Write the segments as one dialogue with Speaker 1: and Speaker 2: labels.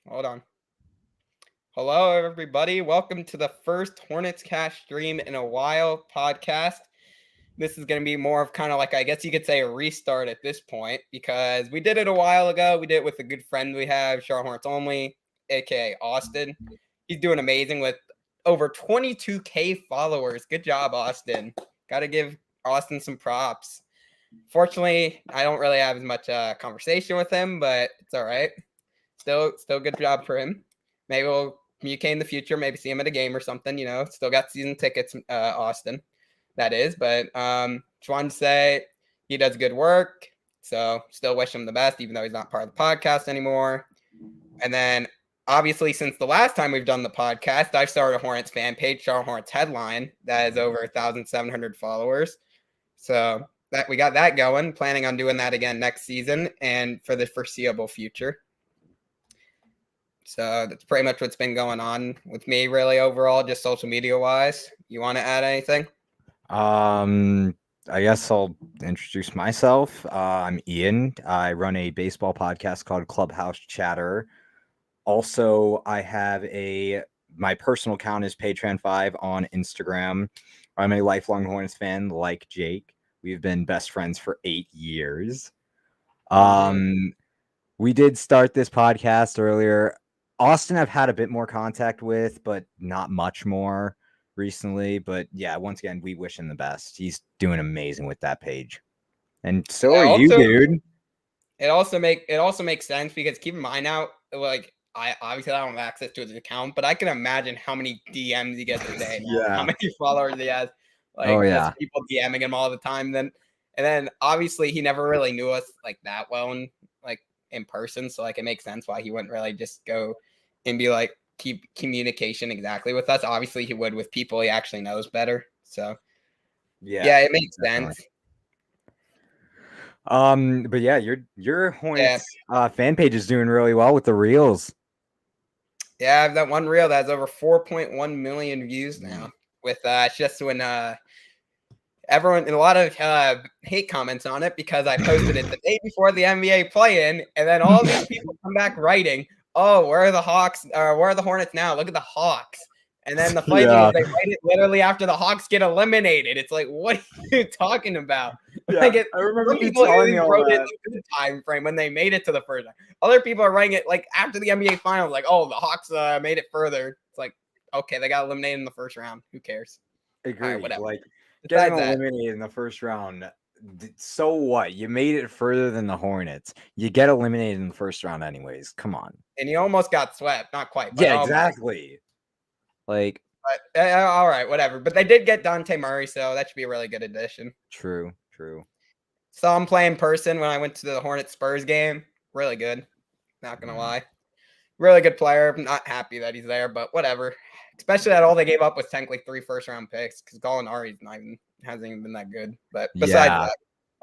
Speaker 1: Hold on. Hello, everybody. Welcome to the first Hornetscast stream in a while podcast. This is going to be more of kind of like, I guess you could say, a restart at this point because we did it a while ago. We did it with a good friend we have, Charlotte Hornets Only, aka Austin. He's doing amazing with over 22K followers. Good job, Austin. Got to give Austin some props. Fortunately, I don't really have as much conversation with him, but it's all right. Still good job for him. Maybe we'll communicate in the future. Maybe see him at a game or something. Still got season tickets, Austin. That is, but just wanted to say he does good work. So still wish him the best, even though he's not part of the podcast anymore. And then obviously, since the last time we've done the podcast, I've started a Hornets fan page, Charlotte Hornets Headline, that has over 1,700 followers. So that we got that going. Planning on doing that again next season and for the foreseeable future. So that's pretty much what's been going on with me, really, overall, just social media wise. You want to add anything?
Speaker 2: I guess I'll introduce myself. I'm Ian. I run a baseball podcast called Clubhouse Chatter. Also, I have my personal account is Patreon5 on Instagram. I'm a lifelong Hornets fan like Jake. We've been best friends for 8 years. We did start this podcast earlier. Austin I've had a bit more contact with, but not much more recently. But yeah, once again, we wish him the best. He's doing amazing with that page. And so are you, dude.
Speaker 1: It also makes sense because keep in mind now, like I obviously don't have access to his account, but I can imagine how many DMs he gets a day.
Speaker 2: Yeah.
Speaker 1: How many followers he has. Like just people DMing him all the time. And then obviously he never really knew us like that well in person. So like it makes sense why he wouldn't really just go and be like keep communication exactly with us. Obviously he would with people he actually knows better. So yeah, it makes sense.
Speaker 2: But yeah, your Hornets fan page is doing really well with the reels.
Speaker 1: Yeah, I have that one reel that has over 4.1 million views now. With just when everyone, a lot of hate comments on it because I posted it the day before the NBA play-in, and then all these people come back writing, "Oh, where are the Hawks? Or where are the Hornets now? Look at the Hawks." And then the funny thing is they write it literally after the Hawks get eliminated. It's like, what are you talking about?
Speaker 2: Yeah,
Speaker 1: like
Speaker 2: I remember
Speaker 1: some people wrote it in a good time frame when they made it to the first time. Other people are writing it like after the NBA Finals, like, "Oh, the Hawks made it further." It's like, okay, they got eliminated in the first round. Who cares?
Speaker 2: Agree.
Speaker 1: Right, whatever.
Speaker 2: Like getting eliminated in the first round. So what? You made it further than the Hornets. You get eliminated in the first round anyways. Come on.
Speaker 1: And you almost got swept. Not quite. But
Speaker 2: yeah, exactly. Like,
Speaker 1: all right, whatever. But they did get Dante Murray, so that should be a really good addition.
Speaker 2: True.
Speaker 1: Saw him play in person when I went to the Hornets Spurs game. Really good. Not going to lie. Really good player. I'm not happy that he's there, but whatever. Especially that all they gave up was technically 3 first-round picks because Gallinari's hasn't even been that good. But besides that.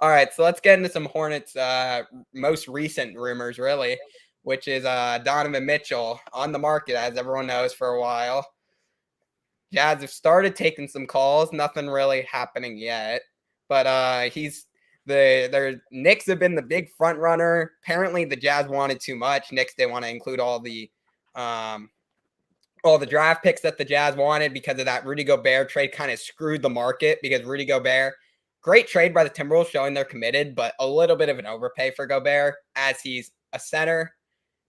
Speaker 1: All right, so let's get into some Hornets most recent rumors, really, which is Donovan Mitchell on the market, as everyone knows, for a while. Jazz have started taking some calls. Nothing really happening yet. But their Knicks have been the big front runner. Apparently, the Jazz wanted too much. Knicks didn't want to include all the draft picks that the Jazz wanted because of that Rudy Gobert trade. Kind of screwed the market because Rudy Gobert, great trade by the Timberwolves showing they're committed, but a little bit of an overpay for Gobert as he's a center,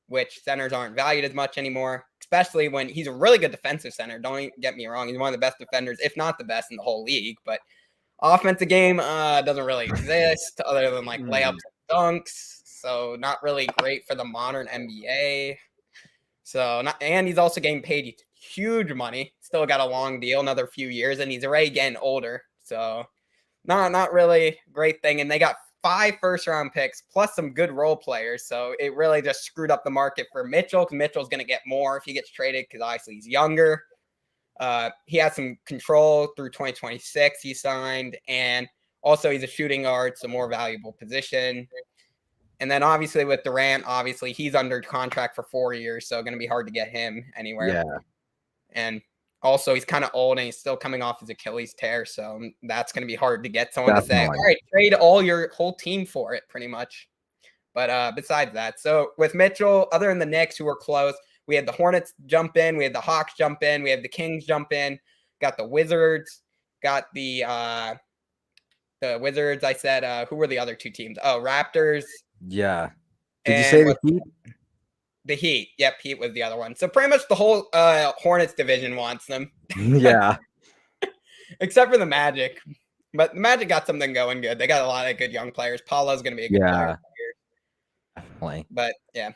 Speaker 1: which centers aren't valued as much anymore, especially when he's a really good defensive center. Don't get me wrong. He's one of the best defenders, if not the best in the whole league, but offensive game doesn't really exist other than like layups and dunks. So not really great for the modern NBA. And he's also getting paid huge money. Still got a long deal, another few years, and he's already getting older. So not really great thing. And they got 5 first-round picks plus some good role players. So it really just screwed up the market for Mitchell because Mitchell's going to get more if he gets traded because obviously he's younger. He has some control through 2026 he signed. And also he's a shooting guard, so more valuable position. And then obviously with Durant, obviously he's under contract for 4 years, so going to be hard to get him anywhere.
Speaker 2: Yeah.
Speaker 1: And also he's kind of old and he's still coming off his Achilles tear, so that's going to be hard to get someone to say, all right, trade your whole team for it, pretty much. But besides that, so with Mitchell, other than the Knicks who were close, we had the Hornets jump in, we had the Hawks jump in, we had the Kings jump in, got the Wizards, got the Wizards. I said, who were the other two teams? Oh, Raptors.
Speaker 2: Yeah. Did you
Speaker 1: And
Speaker 2: say the Heat?
Speaker 1: The Heat. Yep, Heat was the other one. So pretty much the whole Hornets division wants them.
Speaker 2: Yeah.
Speaker 1: Except for the Magic. But the Magic got something going good. They got a lot of good young players. Paulo's going to be a good player.
Speaker 2: Definitely.
Speaker 1: But yeah.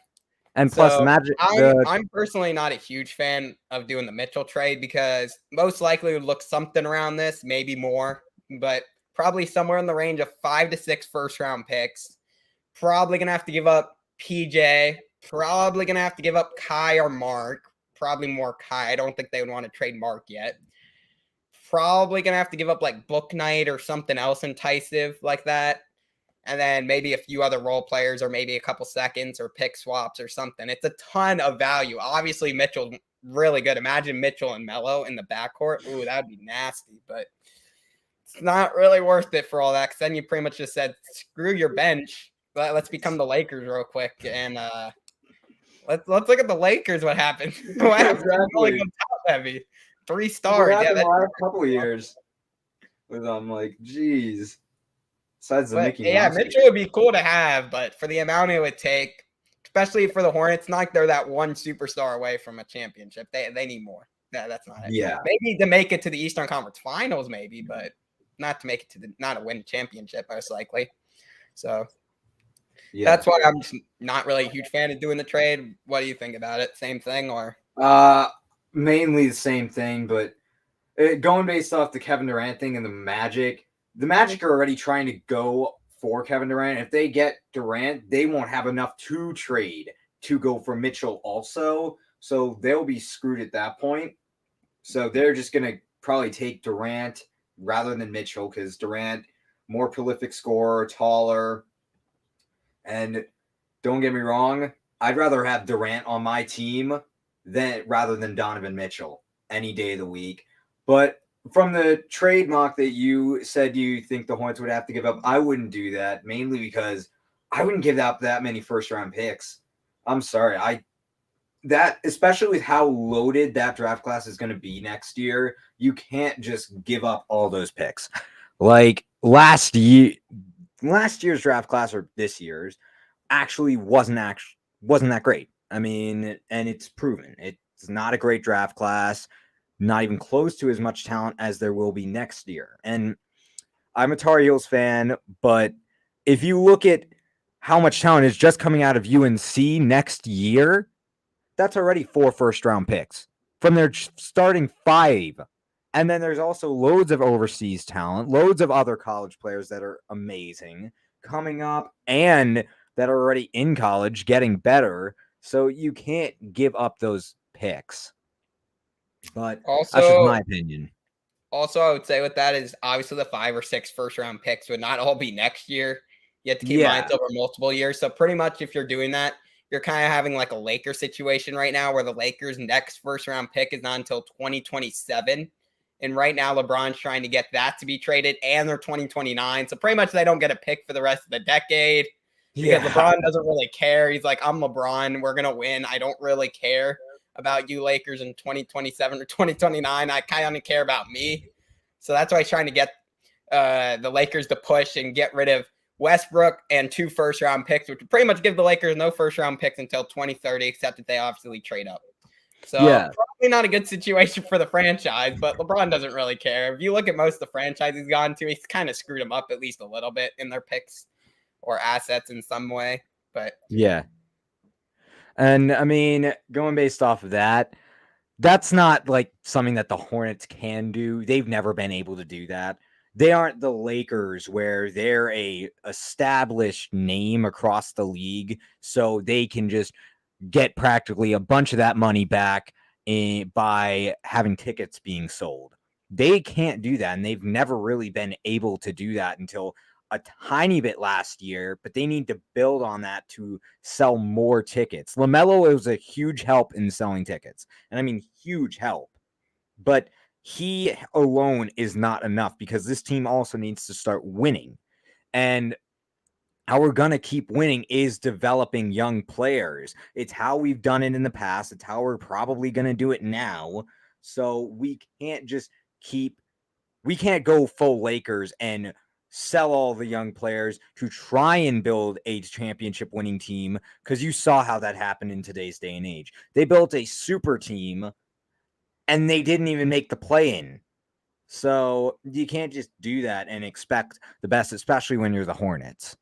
Speaker 2: And plus the Magic.
Speaker 1: I'm personally not a huge fan of doing the Mitchell trade because most likely would look something around this, maybe more, but probably somewhere in the range of 5 to 6 first-round picks. Probably going to have to give up PJ. Probably going to have to give up Kai or Mark. Probably more Kai. I don't think they would want to trade Mark yet. Probably going to have to give up like Book Knight or something else enticing like that. And then maybe a few other role players or maybe a couple seconds or pick swaps or something. It's a ton of value. Obviously, Mitchell's really good. Imagine Mitchell and Melo in the backcourt. Ooh, that would be nasty. But it's not really worth it for all that because then you pretty much just said, screw your bench. Let's become the Lakers real quick. And let's look at the Lakers, what happened. What happened? Really top heavy. 3 stars.
Speaker 2: Yeah, the last couple of years with them, like, geez. Besides the Mickey Mouse.
Speaker 1: Yeah, Mitchell would be cool to have, but for the amount it would take, especially for the Hornets, not like they're that one superstar away from a championship. They need more. That's not it.
Speaker 2: Yeah.
Speaker 1: Maybe to make it to the Eastern Conference Finals, maybe, but not to make it to not a win championship, most likely. So that's why I'm just not really a huge fan of doing the trade. What do you think about it? Same thing or?
Speaker 2: Mainly the same thing, but going based off the Kevin Durant thing and the Magic are already trying to go for Kevin Durant. If they get Durant, they won't have enough to trade to go for Mitchell also. So they'll be screwed at that point. So they're just going to probably take Durant rather than Mitchell because Durant, more prolific scorer, taller. And don't get me wrong, I'd rather have Durant on my team rather than Donovan Mitchell any day of the week. But from the trade mock that you said you think the Hornets would have to give up, I wouldn't do that, mainly because I wouldn't give up that many first-round picks. I'm sorry. Especially with how loaded that draft class is going to be next year, you can't just give up all those picks. Like last year's draft class or this year's actually wasn't that great. I mean, and it's proven. It's not a great draft class. Not even close to as much talent as there will be next year. And I'm a Tar Heels fan, but if you look at how much talent is just coming out of UNC next year, that's already 4 first-round picks from their starting 5. And then there's also loads of overseas talent, loads of other college players that are amazing coming up and that are already in college getting better. So you can't give up those picks. But
Speaker 1: also,
Speaker 2: that's just my opinion.
Speaker 1: Also, I would say with that is obviously the 5 or 6 first-round picks would not all be next year. You have to keep in mind it's over multiple years. So pretty much if you're doing that, you're kind of having like a Lakers situation right now where the Lakers' next first-round pick is not until 2027. And right now, LeBron's trying to get that to be traded and they're 2029. So pretty much they don't get a pick for the rest of the decade because LeBron doesn't really care. He's like, I'm LeBron. We're going to win. I don't really care about you Lakers in 2027 or 2029. I kind of care about me. So that's why he's trying to get the Lakers to push and get rid of Westbrook and 2 first-round picks, which would pretty much give the Lakers no first-round picks until 2030, except that they obviously trade up. So probably not a good situation for the franchise, but LeBron doesn't really care. If you look at most of the franchises he's gone to, he's kind of screwed them up at least a little bit in their picks or assets in some way. But
Speaker 2: yeah. And I mean, going based off of that, that's not like something that the Hornets can do. They've never been able to do that. They aren't the Lakers where they're a established name across the league, so they can just get practically a bunch of that money back by having tickets being sold. They can't do that, and they've never really been able to do that until a tiny bit last year, but they need to build on that to sell more tickets. LaMelo was a huge help in selling tickets, and I mean huge help, but he alone is not enough because this team also needs to start winning. And how we're going to keep winning is developing young players. It's how we've done it in the past. It's how we're probably going to do it now. So we can't go full Lakers and sell all the young players to try and build a championship winning team, because you saw how that happened in today's day and age. They built a super team and they didn't even make the play-in. So you can't just do that and expect the best, especially when you're the Hornets.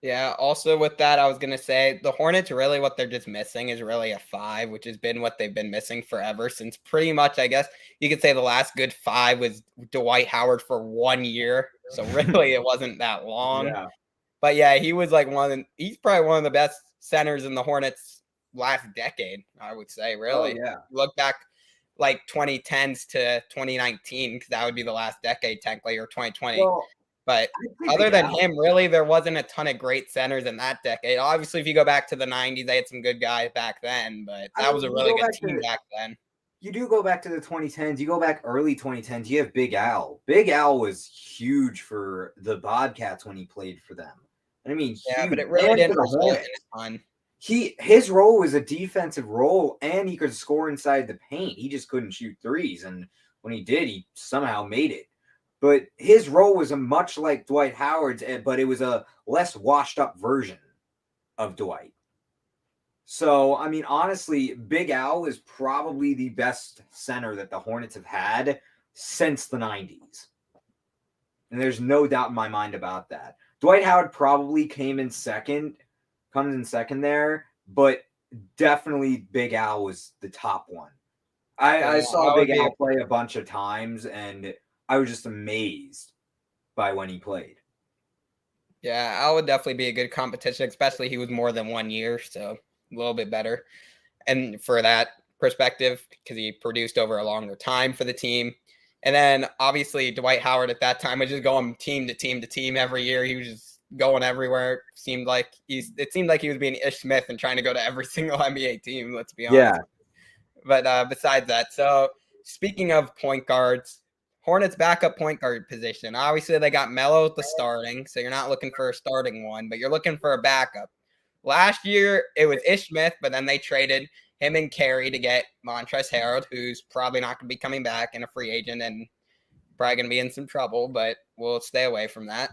Speaker 1: Yeah, also with that, I was going to say the Hornets, really what they're just missing is really a 5, which has been what they've been missing forever since pretty much, I guess you could say the last good 5 was Dwight Howard for 1 year. So really it wasn't that long.
Speaker 2: Yeah.
Speaker 1: But yeah, he was like he's probably one of the best centers in the Hornets last decade, I would say, really.
Speaker 2: Oh, yeah.
Speaker 1: Look back like 2010s to 2019, because that would be the last decade technically, or 2020.
Speaker 2: Well,
Speaker 1: but other than him, really, there wasn't a ton of great centers in that decade. Obviously, if you go back to the 90s, they had some good guys back then, but that was a really good team back then.
Speaker 2: You do go back to the 2010s. You go back early 2010s. You have Big Al. Big Al was huge for the Bobcats when he played for them. I mean,
Speaker 1: yeah,
Speaker 2: huge.
Speaker 1: But it really didn't result in a ton.
Speaker 2: His role was a defensive role, and he could score inside the paint. He just couldn't shoot threes, and when he did, he somehow made it. But his role was a much like Dwight Howard's, but it was a less washed up version of Dwight. So, I mean, honestly, Big Al is probably the best center that the Hornets have had since the 90s. And there's no doubt in my mind about that. Dwight Howard probably comes in second there, but definitely Big Al was the top one. I saw Big Al play a bunch of times, and I was just amazed by when he played.
Speaker 1: Yeah, Al would definitely be a good competition, especially he was more than 1 year, so a little bit better. And for that perspective, because he produced over a longer time for the team. And then obviously Dwight Howard at that time was just going team to team to team every year. He was just going everywhere. It seemed like he was being Ish Smith and trying to go to every single NBA team, let's be honest.
Speaker 2: Yeah.
Speaker 1: But besides that, so speaking of point guards, Hornets backup point guard position. Obviously, they got Melo at the starting, so you're not looking for a starting one, but you're looking for a backup. Last year, it was Ish Smith, but then they traded him and Carey to get Montrezl Harrell, who's probably not going to be coming back and a free agent and probably going to be in some trouble, but we'll stay away from that.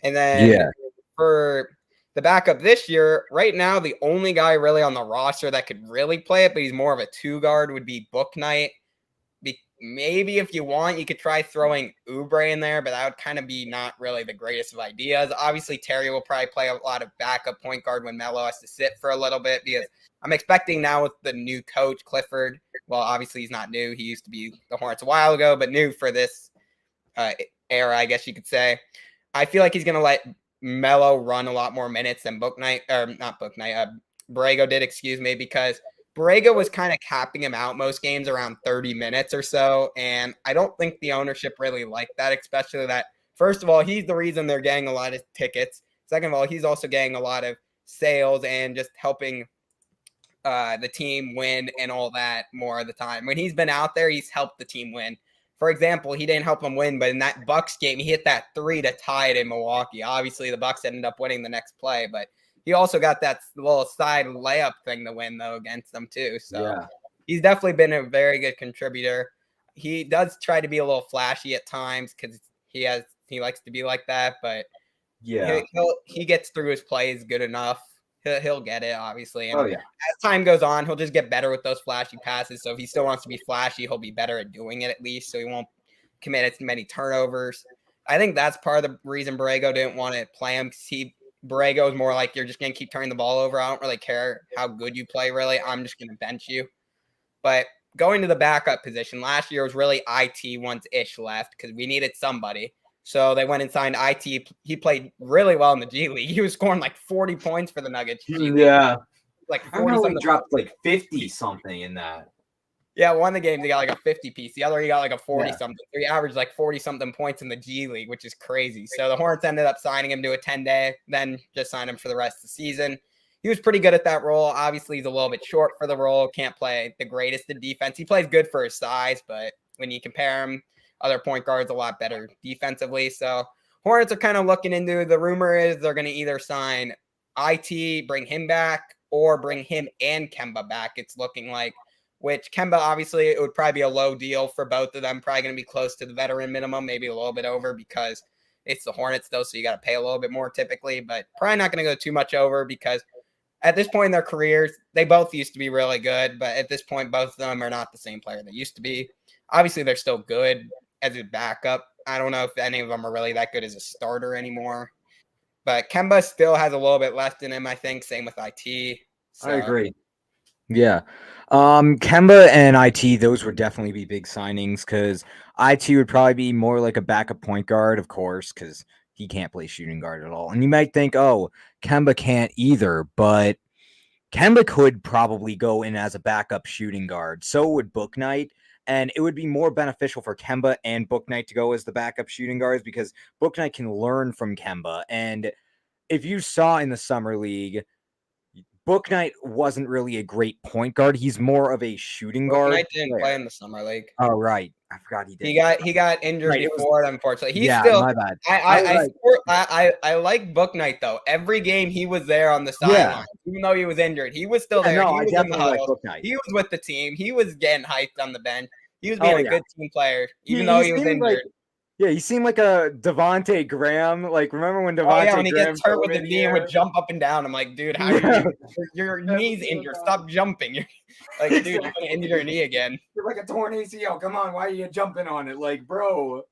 Speaker 1: And then for the backup this year, right now, the only guy really on the roster that could really play it, but he's more of a 2-guard, would be Bouknight. Maybe if you want, you could try throwing Oubre in there, but that would kind of be not really the greatest of ideas. Obviously, Terry will probably play a lot of backup point guard when Melo has to sit for a little bit, because I'm expecting now with the new coach, Clifford, well, obviously he's not new. He used to be the Hornets a while ago, but new for this era, I guess you could say. I feel like he's going to let Melo run a lot more minutes than Borrego did, because Borrego was kind of capping him out most games around 30 minutes or so, and I don't think the ownership really liked that, especially that, first of all, he's the reason they're getting a lot of tickets. Second of all, he's also getting a lot of sales and just helping the team win and all that more of the time. When he's been out there, he's helped the team win. For example, he didn't help them win, but in that Bucks game, he hit that 3 to tie it in Milwaukee. Obviously, the Bucks ended up winning the next play, but he also got that little side layup thing to win, though, against them, too. So he's definitely been a very good contributor. He does try to be a little flashy at times because he likes to be like that, but he gets through his plays good enough. He'll get it, obviously. And as time goes on, he'll just get better with those flashy passes. So if he still wants to be flashy, he'll be better at doing it at least, so he won't commit as many turnovers. I think that's part of the reason Borrego didn't want to play him, because Borrego is more like, you're just going to keep turning the ball over. I don't really care how good you play, really. I'm just going to bench you. But going to the backup position, last year was really IT once Ish left, because we needed somebody. So they went and signed IT. He played really well in the G League. He was scoring like 40 points for the Nuggets. Like 40
Speaker 2: he dropped like 50 something in that.
Speaker 1: Yeah, one of the games he got like a 50 piece. The other he got like a 40 something. So he averaged like 40 something points in the G League, which is crazy. So the Hornets ended up signing him to a 10-day, then just signed him for the rest of the season. He was pretty good at that role. Obviously, he's a little bit short for the role. Can't play the greatest in defense. He plays good for his size, but when you compare him, other point guards a lot better defensively. So Hornets are kind of looking into. The rumor is they're going to either sign IT, bring him back, or bring him and Kemba back. It's looking like, which Kemba, obviously, it would probably be a low deal for both of them. Probably going to be close to the veteran minimum, maybe a little bit over because it's the Hornets, though, so you got to pay a little bit more typically, but probably not going to go too much over because at this point in their careers, they both used to be really good, but at this point, both of them are not the same player they used to be. Obviously, they're still good as a backup. I don't know if any of them are really that good as a starter anymore. But Kemba still has a little bit left in him, I think. Same with IT. So.
Speaker 2: I agree. Yeah. Kemba and IT, those would definitely be big signings because IT would probably be more like a backup point guard, of course, because he can't play shooting guard at all. And you might think, oh, Kemba can't either, but Kemba could probably go in as a backup shooting guard. So would Book Knight. And it would be more beneficial for Kemba and Book Knight to go as the backup shooting guards because Book Knight can learn from Kemba. And if you saw in the summer league, Book Knight wasn't really a great point guard. He's more of a shooting
Speaker 1: Book
Speaker 2: guard
Speaker 1: Knight didn't
Speaker 2: player.
Speaker 1: play in the summer league.
Speaker 2: Oh, right. I forgot he did.
Speaker 1: He got injured
Speaker 2: Right,
Speaker 1: before, unfortunately. He's
Speaker 2: yeah,
Speaker 1: still.
Speaker 2: my bad.
Speaker 1: I like Book Knight though. Every game he was there on the sideline, even though he was injured. He was still there.
Speaker 2: No,
Speaker 1: he
Speaker 2: I
Speaker 1: was in the
Speaker 2: definitely like
Speaker 1: huddle.
Speaker 2: Book Knight.
Speaker 1: He was with the team. He was getting hyped on the bench. He was being a good team player, even though he was injured.
Speaker 2: Yeah, he seemed like a Devontae Graham. Like, remember when Devontae
Speaker 1: when he
Speaker 2: Graham
Speaker 1: gets hurt with the knee and would jump up and down? I'm like, dude, how your knee's injured? Stop jumping. You're like, dude, you're gonna injure your knee again.
Speaker 2: You're like a torn ACL. Come on, why are you jumping on it? Like, bro.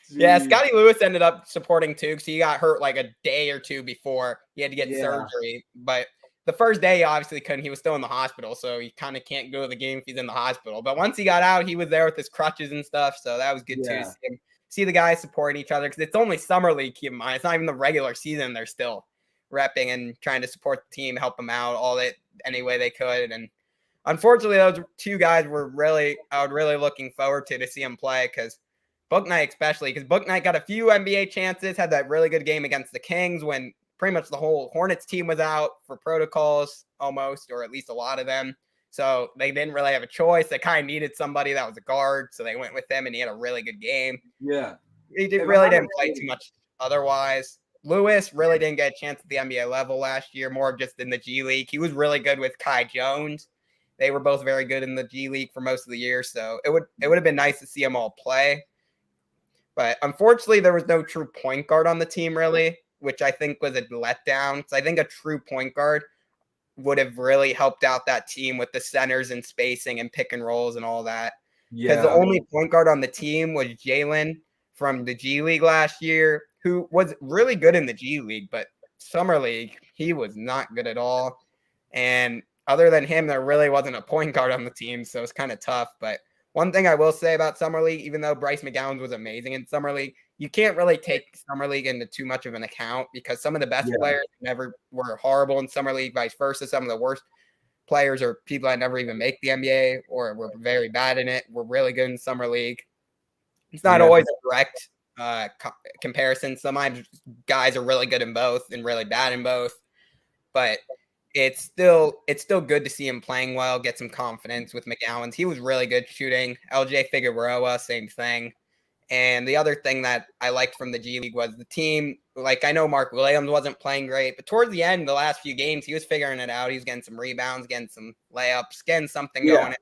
Speaker 1: Geez. Yeah, Scotty Lewis ended up supporting too because he got hurt like a day or two before he had to get surgery. But the first day, he obviously couldn't. He was still in the hospital, so he kind of can't go to the game if he's in the hospital. But once he got out, he was there with his crutches and stuff, so that was good too. See the guys supporting each other because it's only summer league. Keep in mind, it's not even the regular season. They're still repping and trying to support the team, help them out all that any way they could. And unfortunately, those two guys were I was really looking forward to see them play because Book Knight especially because Book Knight got a few NBA chances, had that really good game against the Kings when pretty much the whole Hornets team was out for protocols almost, or at least a lot of them. So they didn't really have a choice. They kind of needed somebody that was a guard, so they went with him, and he had a really good game.
Speaker 2: Yeah.
Speaker 1: He really didn't play too much otherwise. Lewis really didn't get a chance at the NBA level last year, more just in the G League. He was really good with Kai Jones. They were both very good in the G League for most of the year, so it would have been nice to see them all play. But unfortunately, there was no true point guard on the team, really, which I think was a letdown. So I think a true point guard would have really helped out that team with the centers and spacing and pick and rolls and all that. Because the only point guard on the team was Jalen from the G League last year, who was really good in the G League, but Summer League, he was not good at all. And other than him, there really wasn't a point guard on the team, so it's kind of tough. But one thing I will say about Summer League, even though Bryce McGowan was amazing in Summer League, you can't really take Summer League into too much of an account because some of the best players never were horrible in Summer League, vice versa. Some of the worst players or people that never even make the NBA or were very bad in it were really good in Summer League. It's not always a direct comparison. Sometimes guys are really good in both and really bad in both, but it's still good to see him playing well, get some confidence with McGowan's. He was really good shooting. LJ Figueroa, same thing. And the other thing that I liked from the G League was the team. Like, I know Mark Williams wasn't playing great, but towards the end, the last few games, he was figuring it out. He was getting some rebounds, getting some layups, getting something going.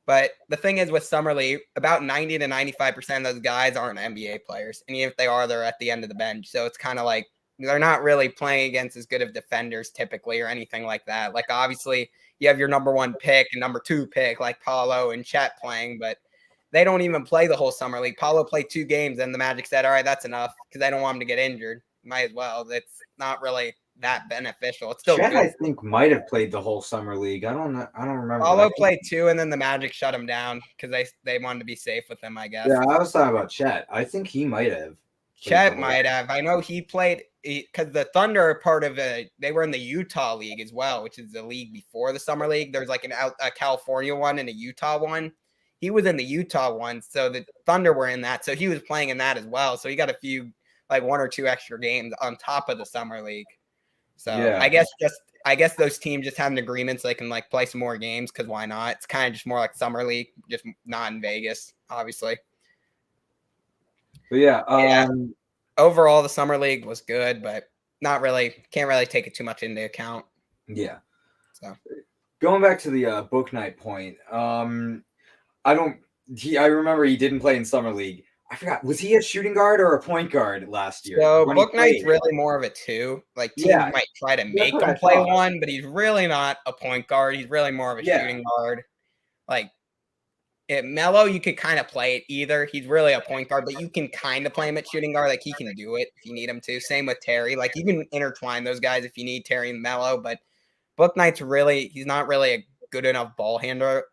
Speaker 1: But the thing is with Summer League, about 90 to 95% of those guys aren't NBA players. And even if they are, they're at the end of the bench. So it's kind of like they're not really playing against as good of defenders typically or anything like that. Like, obviously, you have your number one pick and number two pick, like Paulo and Chet playing, but they don't even play the whole Summer League. Paulo played 2 games, and the Magic said, all right, that's enough because I don't want him to get injured. Might as well. It's not really that beneficial. It's still
Speaker 2: Chet,
Speaker 1: good.
Speaker 2: I think, might have played the whole Summer League. I don't remember.
Speaker 1: Paulo played 2, and then the Magic shut him down because they wanted to be safe with him, I guess.
Speaker 2: Yeah, I was talking about Chet. I think he might have.
Speaker 1: Chet might have. I know he played because the Thunder are part of they were in the Utah League as well, which is the league before the Summer League. There's like a California one and a Utah one. He was in the Utah one, so the Thunder were in that. So he was playing in that as well. So he got a few, like 1 or 2 extra games on top of the Summer League. So yeah. I guess those teams just have an agreement so they can like play some more games because why not? It's kind of just more like Summer League, just not in Vegas, obviously.
Speaker 2: But yeah,
Speaker 1: Overall, the summer league was good, but not really. Can't really take it too much into account.
Speaker 2: Yeah.
Speaker 1: So
Speaker 2: going back to the book night point, I remember he didn't play in summer league. I forgot, was he a shooting guard or a point guard last year
Speaker 1: So
Speaker 2: when he
Speaker 1: book night's
Speaker 2: played?
Speaker 1: really more of a 2. Like teams
Speaker 2: Yeah,
Speaker 1: might try to
Speaker 2: that's
Speaker 1: make
Speaker 2: what I
Speaker 1: him play
Speaker 2: thought.
Speaker 1: 1, but he's really not a point guard. He's really more of a
Speaker 2: Yeah,
Speaker 1: shooting guard. Like Melo, you could kind of play it either. He's really a point guard, but you can kind of play him at shooting guard. Like he can do it if you need him to. Same with Terry. Like you can intertwine those guys if you need Terry and Melo. But Book Knight's he's not really a good enough ball handler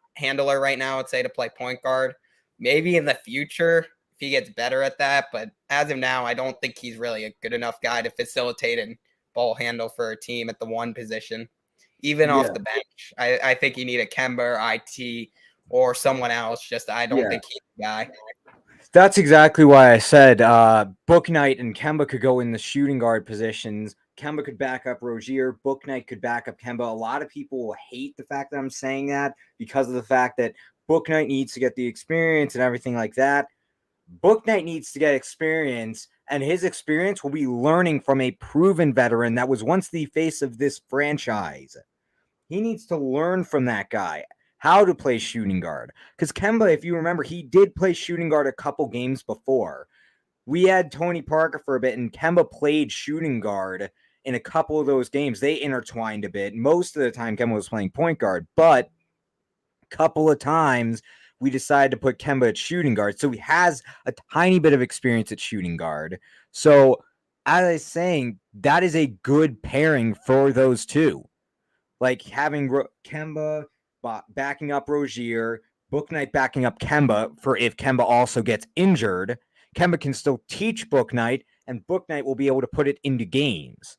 Speaker 1: right now, I'd say, to play point guard. Maybe in the future if he gets better at that. But as of now, I don't think he's really a good enough guy to facilitate and ball handle for a team at the 1 position. Even off the bench, I think you need a Kemba or IT or someone else. Just I don't think he's the guy.
Speaker 2: That's exactly why I said Book Knight and Kemba could go in the shooting guard positions. Kemba could back up Rozier. Book Knight could back up Kemba. A lot of people hate the fact that I'm saying that because of the fact that Book Knight needs to get the experience and everything like that. Book Knight needs to get experience, and his experience will be learning from a proven veteran that was once the face of this franchise. He needs to learn from that guy how to play shooting guard. Because Kemba, if you remember, he did play shooting guard a couple games before. We had Tony Parker for a bit, and Kemba played shooting guard in a couple of those games. They intertwined a bit. Most of the time, Kemba was playing point guard, but a couple of times we decided to put Kemba at shooting guard. So he has a tiny bit of experience at shooting guard. So, as I was saying, that is a good pairing for those two. Like having Kemba backing up Rozier, Book Knight backing up Kemba for if Kemba also gets injured. Kemba can still teach Book Knight, and Book Knight will be able to put it into games.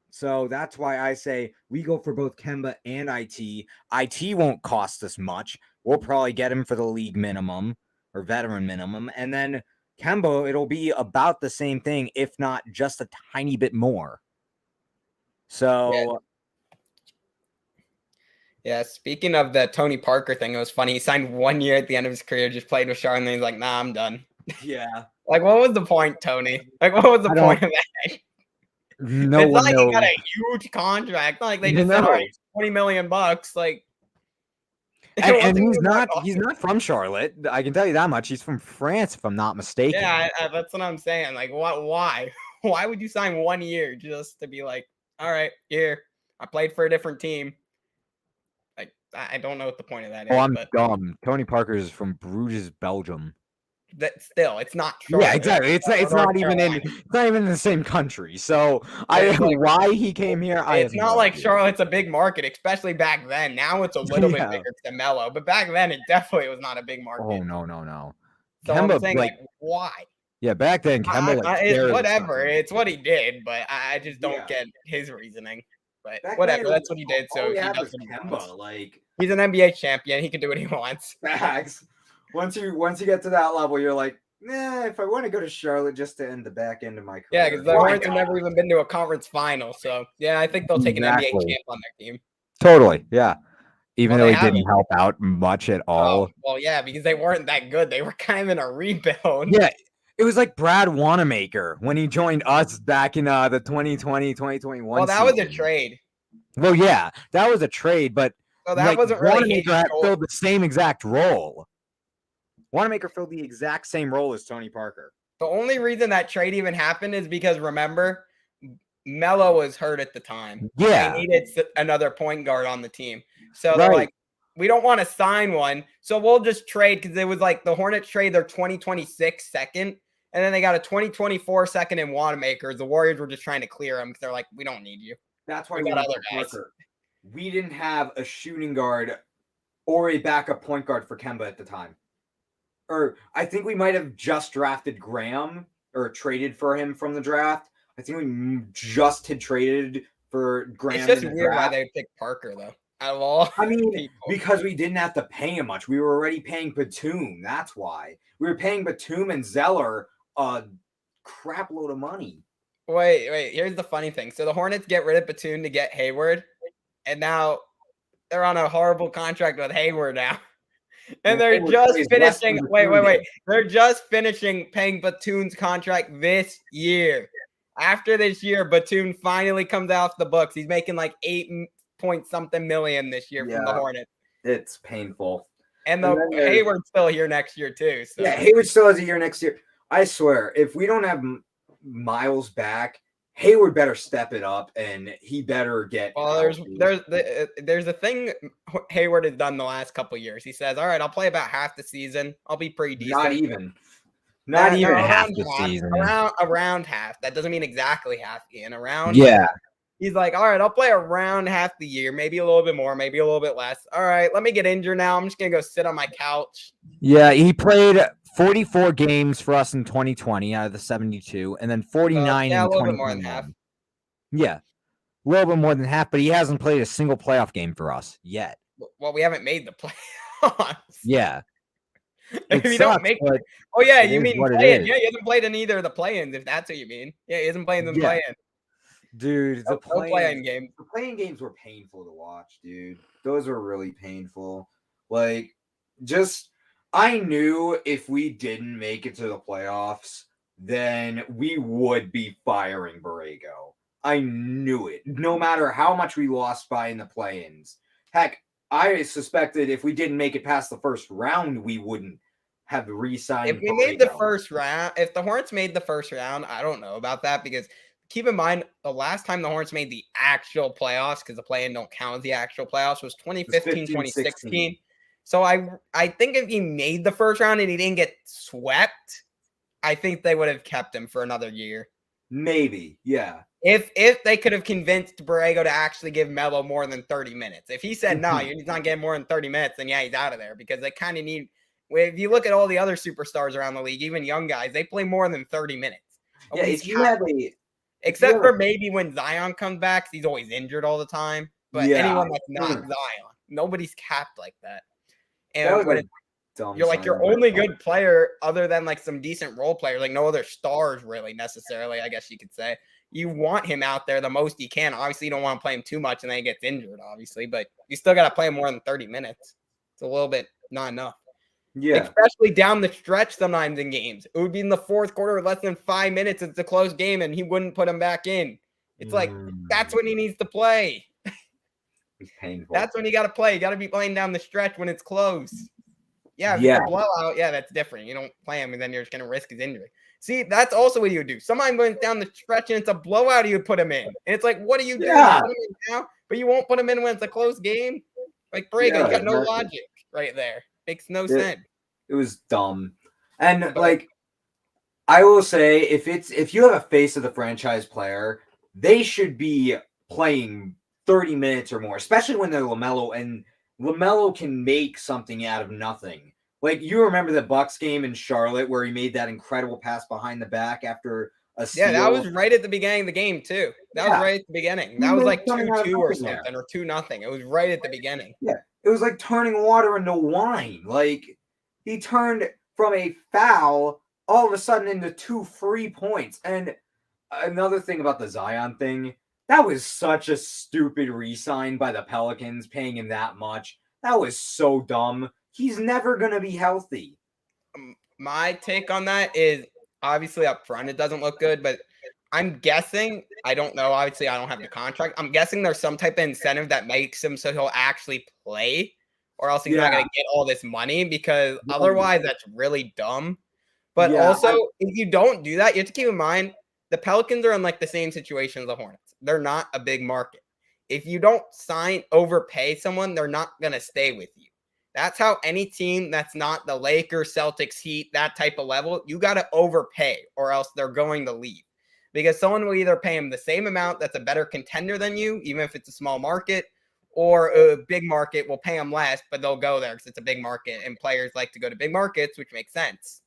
Speaker 2: So that's why I say we go for both Kemba and IT. IT won't cost us much. We'll probably get him for the league minimum or veteran minimum. And then Kemba, it'll be about the same thing, if not just a tiny bit more. So
Speaker 1: yeah, speaking of the Tony Parker thing, it was funny. He signed 1 year at the end of his career, just played with Charlotte, and then he's like, nah, I'm done.
Speaker 2: yeah.
Speaker 1: Like, what was the point, Tony? Like, what was the point of that?
Speaker 2: No
Speaker 1: It's
Speaker 2: one
Speaker 1: not like
Speaker 2: knows.
Speaker 1: he got a huge contract. Not like they
Speaker 2: You
Speaker 1: just said, all
Speaker 2: know.
Speaker 1: right, $20 million. Like,
Speaker 2: And he's not from Charlotte. I can tell you that much. He's from France, if I'm not mistaken.
Speaker 1: yeah, that's what I'm saying. Like, what? Why? Why would you sign 1 year just to be like, all right, here, I played for a different team? Like, I don't know what the point of that
Speaker 2: Oh,
Speaker 1: is,
Speaker 2: I'm
Speaker 1: but
Speaker 2: dumb. Tony Parker is from Bruges, Belgium.
Speaker 1: that still, it's not
Speaker 2: Yeah,
Speaker 1: Charlotte.
Speaker 2: exactly. It's
Speaker 1: Or
Speaker 2: not
Speaker 1: North
Speaker 2: even
Speaker 1: Carolina.
Speaker 2: in the same country. So
Speaker 1: Like,
Speaker 2: why he came here, I have
Speaker 1: it's not
Speaker 2: no
Speaker 1: like
Speaker 2: idea.
Speaker 1: Charlotte's a big market, especially back then. Now it's a little bit bigger than Melo, but back then it definitely was not a big market.
Speaker 2: Oh no.
Speaker 1: So
Speaker 2: Kemba,
Speaker 1: I'm saying, like, why?
Speaker 2: yeah, back then Kemba
Speaker 1: It's whatever. It's what he did, but I just don't get his reasoning. But
Speaker 2: back
Speaker 1: whatever,
Speaker 2: then,
Speaker 1: that's what he did. So he does what he
Speaker 2: Kemba.
Speaker 1: wants.
Speaker 2: Like
Speaker 1: He's an NBA champion. He can do what he wants.
Speaker 2: facts. Once you get to that level, you're like, nah. If I want to go to Charlotte just to end the back end of my career,
Speaker 1: Yeah, because the Hornets have never even been to a conference final. So yeah, I think they'll take an NBA champ on their team.
Speaker 2: Totally, yeah. Even
Speaker 1: Well,
Speaker 2: though
Speaker 1: they
Speaker 2: he didn't
Speaker 1: haven't.
Speaker 2: help out much at all.
Speaker 1: Oh, well, yeah, because they weren't that good. They were kind of in a rebuild.
Speaker 2: Yeah, it was like Brad Wanamaker when he joined us back in the 2020, 2021
Speaker 1: Well, that was a
Speaker 2: season.
Speaker 1: trade.
Speaker 2: Well, yeah, that was a trade, but
Speaker 1: So that wasn't really
Speaker 2: Wanamaker filled the same exact role. Wanamaker filled the exact same role as Tony Parker.
Speaker 1: The only reason that trade even happened is because, remember, Melo was hurt at the time.
Speaker 2: Yeah.
Speaker 1: They needed another point guard on the team. So they're like, we don't want to sign one. So we'll just trade, because it was like the Hornets trade their 2026 second, and then they got a 2024 second in Wanamaker. The Warriors were just trying to clear him because they're like, we don't need you.
Speaker 2: That's why
Speaker 1: we got other guys.
Speaker 2: Parker. We didn't have a shooting guard or a backup point guard for Kemba at the time. Or I think we might have just drafted Graham or traded for him from the draft. I think we just had traded for Graham.
Speaker 1: It's just weird why they picked Parker, though. Out of all,
Speaker 2: I mean, because we didn't have to pay him much. We were already paying Batum. That's why. We were paying Batum and Zeller a crap load of money.
Speaker 1: Wait. Here's the funny thing. So the Hornets get rid of Batum to get Hayward, and now they're on a horrible contract with Hayward now. And they're just finishing. Wait. They're just finishing paying Batum's contract this year. After this year, Batum finally comes off the books. He's making like 8-point-something million this year from the Hornets.
Speaker 2: It's painful.
Speaker 1: And Hayward's still here next year too. So.
Speaker 2: Yeah, Hayward still has a year next year. I swear, if we don't have Miles back, Hayward better step it up, and he better get.
Speaker 1: Well, there's a thing Hayward has done the last couple years. He says, "All right, I'll play about half the season. I'll be pretty decent."
Speaker 2: Not even half the season.
Speaker 1: Around half. That doesn't mean exactly half. Ian, around.
Speaker 2: Yeah.
Speaker 1: Half. He's like, all right, I'll play around half the year, maybe a little bit more, maybe a little bit less. All right, let me get injured now. I'm just gonna go sit on my couch.
Speaker 3: Yeah, he played 44 games for us in 2020 out of the 72, and then 49 in 2021. A little bit more than half. Yeah, a little bit more than half, but he hasn't played a single playoff game for us yet.
Speaker 1: Well, we haven't made the playoffs.
Speaker 3: Yeah.
Speaker 1: If you don't make it. Oh, yeah, you mean play-in. Yeah, he hasn't played in either of the play-ins, if that's what you mean. Yeah, he hasn't played in the play-in.
Speaker 2: Dude, the
Speaker 1: play-in games.
Speaker 2: The play-in games were painful to watch, dude. Those were really painful. Like, I knew if we didn't make it to the playoffs, then we would be firing Borrego. I knew it. No matter how much we lost by in the play-ins. Heck, I suspected if we didn't make it past the first round, we wouldn't have re-signed.
Speaker 1: If we made the first round, if the Hornets made the first round, I don't know about that, because keep in mind the last time the Hornets made the actual playoffs, because the play-in don't count as the actual playoffs, was 2015, 2016. So I think if he made the first round and he didn't get swept, I think they would have kept him for another year.
Speaker 2: Maybe, yeah.
Speaker 1: If they could have convinced Borrego to actually give Melo more than 30 minutes. If he said, no, he's not getting more than 30 minutes, then yeah, he's out of there, because they kind of need – if you look at all the other superstars around the league, even young guys, they play more than 30 minutes.
Speaker 2: Yeah, if you have
Speaker 1: except for maybe when Zion comes back, he's always injured all the time. But anyone that's not Zion, nobody's capped like that. And when you're like your only good player other than like some decent role players, like no other stars really necessarily, I guess you could say. You want him out there the most you can. Obviously, you don't want to play him too much and then he gets injured, obviously. But you still got to play him more than 30 minutes. It's a little bit not enough.
Speaker 2: Yeah.
Speaker 1: Especially down the stretch sometimes in games. It would be in the fourth quarter with less than 5 minutes. It's a close game and he wouldn't put him back in. It's like, that's when he needs to play.
Speaker 2: It's painful.
Speaker 1: That's when you got to play. You got to be playing down the stretch when it's close. Yeah, if it's a blowout, yeah, that's different. You don't play him and then you're just going to risk his injury. See, that's also what you would do. Somebody went down the stretch and it's a blowout, you would put him in. And it's like, what are you doing?
Speaker 2: Yeah.
Speaker 1: You put him in now, but you won't put him in when it's a close game? Like, Borrego, you got no logic right there. Makes no sense.
Speaker 2: It was dumb. And like, I will say, if you have a face of the franchise player, they should be playing 30 minutes or more, especially when they're LaMelo, and LaMelo can make something out of nothing. Like, you remember the Bucks game in Charlotte where he made that incredible pass behind the back after a steal?
Speaker 1: Yeah, that was right at the beginning of the game, too. That was right at the beginning. That was like 2-2 or something, or 2-0. It was right at the beginning.
Speaker 2: Yeah, it was like turning water into wine. Like, he turned from a foul all of a sudden into 2 free points. And another thing about the Zion thing, that was such a stupid re-sign by the Pelicans, paying him that much. That was so dumb. He's never going to be healthy.
Speaker 1: My take on that is, obviously up front, it doesn't look good, but I'm guessing, I don't know, obviously I don't have the contract. I'm guessing there's some type of incentive that makes him so he'll actually play, or else he's not going to get all this money, because otherwise that's really dumb. But also, if you don't do that, you have to keep in mind, the Pelicans are in like the same situation as the Hornets. They're not a big market. If you don't overpay someone, they're not going to stay with you. That's how any team that's not the Lakers, Celtics, Heat, that type of level, you got to overpay or else they're going to leave. Because someone will either pay them the same amount that's a better contender than you, even if it's a small market, or a big market will pay them less, but they'll go there because it's a big market and players like to go to big markets, which makes sense.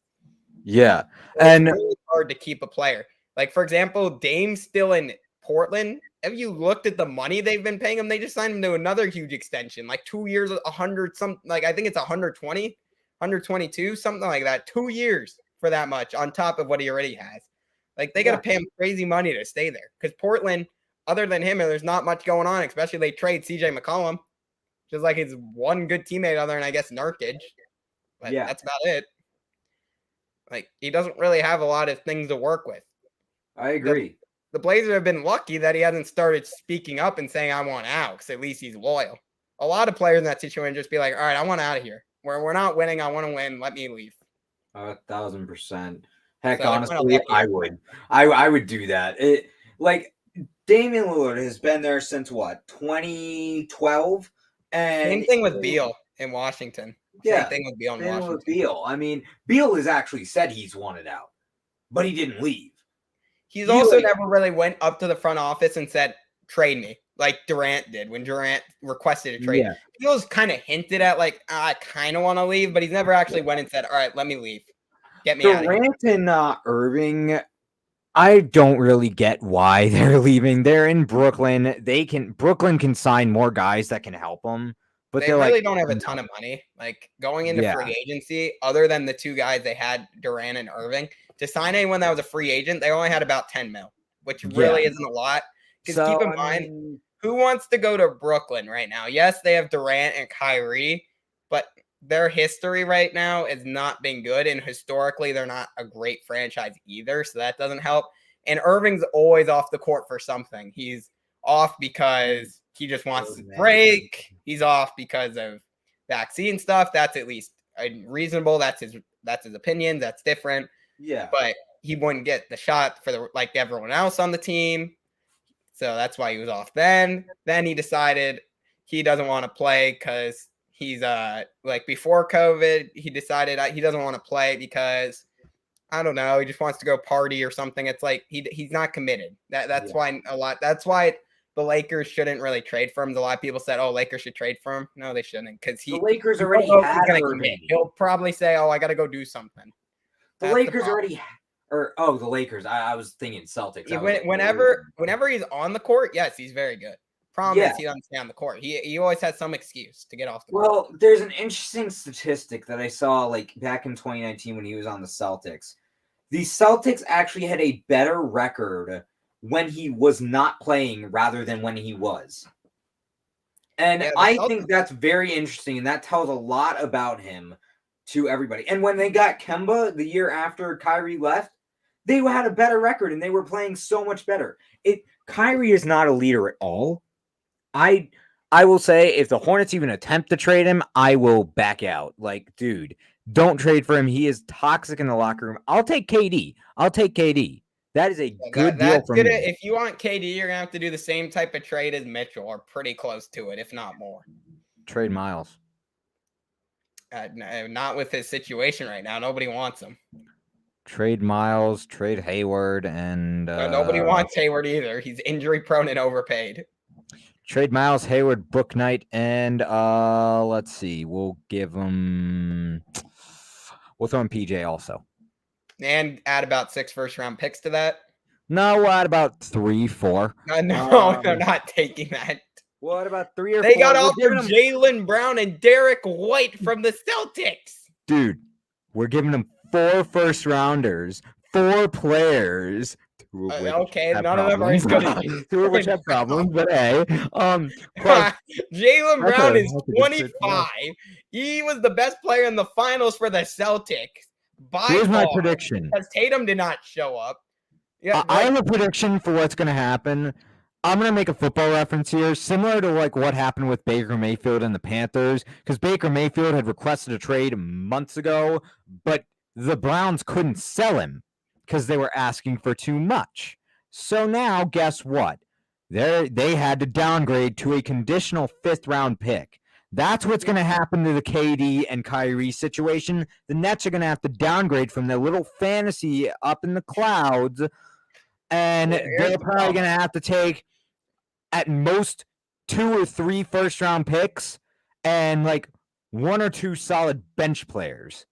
Speaker 3: Yeah.
Speaker 1: So and it's really hard to keep a player. Like, for example, Dame's still in Portland. Have you looked at the money they've been paying him? They just signed him to another huge extension, like 2 years, 100 something, like I think it's 120, 122, something like that. 2 years for that much on top of what he already has. Like, they got to pay him crazy money to stay there, because Portland, other than him, there's not much going on, especially they trade CJ McCollum, just like his one good teammate other than, I guess, Nurkic. But that's about it. Like, he doesn't really have a lot of things to work with.
Speaker 2: I agree.
Speaker 1: The Blazers have been lucky that he hasn't started speaking up and saying, I want out, because at least he's loyal. A lot of players in that situation just be like, all right, I want out of here. We're not winning. I want to win. Let me leave.
Speaker 2: 1,000%. Heck,
Speaker 1: So
Speaker 2: honestly, I would. I would do that. Like, Damian Lillard has been there since what, 2012? And
Speaker 1: same thing with Beal in Washington.
Speaker 2: Yeah,
Speaker 1: same thing with Beal in Washington.
Speaker 2: With Beal. I mean, Beal has actually said he's wanted out, but he didn't leave.
Speaker 1: He's also never really went up to the front office and said, trade me, like Durant did when Durant requested a trade.
Speaker 3: Yeah.
Speaker 1: Beal's kind of hinted at, like, I kind of want to leave, but he's never actually went and said, all right, let me leave. Get me out of here.
Speaker 3: Durant and Irving, I don't really get why they're leaving. They're in Brooklyn. Brooklyn can sign more guys that can help them, but
Speaker 1: they really don't have a ton of money. Like, going into free agency, other than the two guys they had, Durant and Irving, to sign anyone that was a free agent, they only had about 10 mil, which really isn't a lot. Because keep in mind, who wants to go to Brooklyn right now? Yes, they have Durant and Kyrie, but their history right now has not been good, and historically, they're not a great franchise either, so that doesn't help. And Irving's always off the court for something. He's off because he just wants to break. He's off because of vaccine stuff. That's at least reasonable. That's his opinion. That's different.
Speaker 2: Yeah.
Speaker 1: But he wouldn't get the shot for like everyone else on the team. So that's why he was off then. Then he decided he doesn't want to play because he's like before COVID, he decided he doesn't want to play because I don't know, he just wants to go party or something. It's like he's not committed. That's why that's why the Lakers shouldn't really trade for him. A lot of people said, "Oh, Lakers should trade for him." No, they shouldn't, because the
Speaker 2: Lakers already had
Speaker 1: commit. He'll probably say, "Oh, I got to go do something."
Speaker 2: The Lakers already, the Lakers. I was thinking Celtics.
Speaker 1: Whenever he's on the court, yes, he's very good. Problem is he doesn't stay on the court. He always has some excuse to get off the court.
Speaker 2: Well, there's an interesting statistic that I saw like back in 2019 when he was on the Celtics. The Celtics actually had a better record when he was not playing rather than when he was. And I think that's very interesting, and that tells a lot about him to everybody. And when they got Kemba the year after Kyrie left, they had a better record, and they were playing so much better.
Speaker 3: Kyrie is not a leader at all. I will say, if the Hornets even attempt to trade him, I will back out. Like, dude, don't trade for him. He is toxic in the locker room. I'll take KD. That is a good deal for me.
Speaker 1: If you want KD, you're going to have to do the same type of trade as Mitchell, or pretty close to it, if not more.
Speaker 3: Trade Miles.
Speaker 1: Not with his situation right now. Nobody wants him.
Speaker 3: Trade Miles, trade Hayward, and...
Speaker 1: nobody wants Hayward either. He's injury-prone and overpaid.
Speaker 3: Trade Miles, Hayward, Book Knight, and let's see. We'll give him... We'll throw in PJ also.
Speaker 1: And add about 6 first-round picks to that?
Speaker 3: No, we'll add about 3, 4.
Speaker 1: No, they're not taking that.
Speaker 3: What about 3 or 4?
Speaker 1: They got offered Jaylen Brown and Derek White from the Celtics.
Speaker 3: Dude, we're giving them 4 first-rounders, 4 players.
Speaker 1: Okay, none of them are as good as you.
Speaker 3: 2 of which have problems, but hey.
Speaker 1: Jaylen Brown is 25. He was the best player in the finals for the Celtics.
Speaker 3: Here's my prediction.
Speaker 1: Because Tatum did not show up.
Speaker 3: Yeah, I have a prediction for what's going to happen. I'm going to make a football reference here, similar to like what happened with Baker Mayfield and the Panthers, because Baker Mayfield had requested a trade months ago, but the Browns couldn't sell him because they were asking for too much. So now, guess what? They had to downgrade to a conditional 5th-round pick. That's what's going to happen to the KD and Kyrie situation. The Nets are going to have to downgrade from their little fantasy up in the clouds, and they're probably going to have to take at most 2 or 3 first-round picks and like 1 or 2 solid bench players.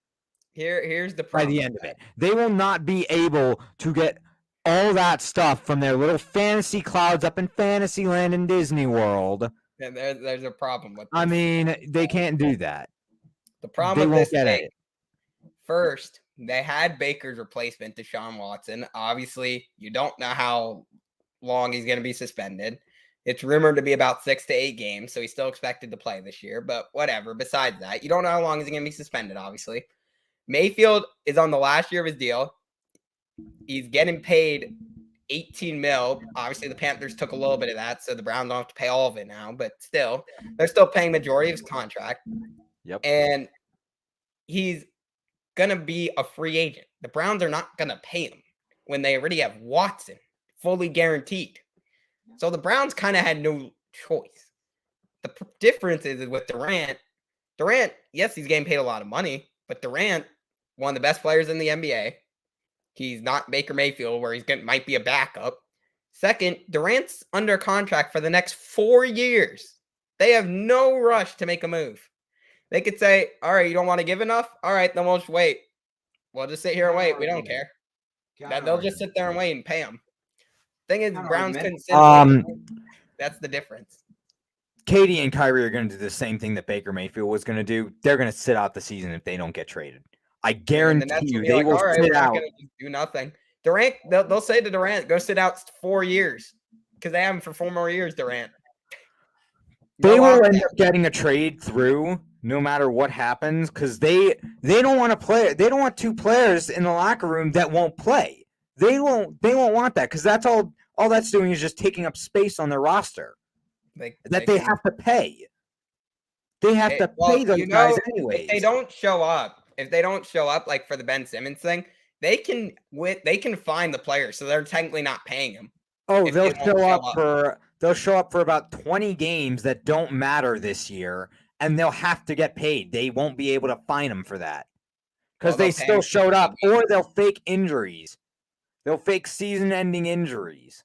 Speaker 1: Here's the problem.
Speaker 3: By the end of it, they will not be able to get all that stuff from their little fantasy clouds up in Fantasyland and Disney World.
Speaker 1: And there's a problem with this.
Speaker 3: I mean, they can't do that.
Speaker 1: The problem with this first, they had Baker's replacement, Deshaun Watson. Obviously, you don't know how long he's going to be suspended. It's rumored to be about 6 to 8 games, so he's still expected to play this year. But whatever. Besides that, you don't know how long he's going to be suspended, obviously. Mayfield is on the last year of his deal. He's getting paid $18 million. Obviously, the Panthers took a little bit of that, so the Browns don't have to pay all of it now. But still, they're still paying majority of his contract.
Speaker 3: Yep.
Speaker 1: And he's going to be a free agent. The Browns are not going to pay him when they already have Watson fully guaranteed. So the Browns kind of had no choice. The difference is with Durant, yes, he's getting paid a lot of money, but Durant, one of the best players in the NBA. He's not Baker Mayfield, where might be a backup. Second, Durant's under contract for the next 4 years. They have no rush to make a move. They could say, all right, you don't want to give enough? All right, then we'll just wait. We'll just sit here and wait. We don't care. They'll just sit there and wait and pay him. Thing is, Browns couldn't sit. That's the difference.
Speaker 3: Katie and Kyrie are going to do the same thing that Baker Mayfield was going to do. They're going to sit out the season if they don't get traded. I guarantee you they will sit out.
Speaker 1: Do nothing. Durant, they'll say to Durant, go sit out 4 years because they have him for 4 more years, Durant.
Speaker 3: They will end up getting a trade through no matter what happens because they don't want to play. They don't want 2 players in the locker room that won't play. They won't want that because that's all that's doing is just taking up space on their roster they have to pay. They have to pay those guys anyways.
Speaker 1: If they don't show up, like for the Ben Simmons thing, they can find the player, so they're technically not paying him.
Speaker 3: Oh, they'll show up for about 20 games that don't matter this year, and they'll have to get paid. They won't be able to fine them for that because they still showed up, or they'll fake injuries. They'll fake season-ending injuries.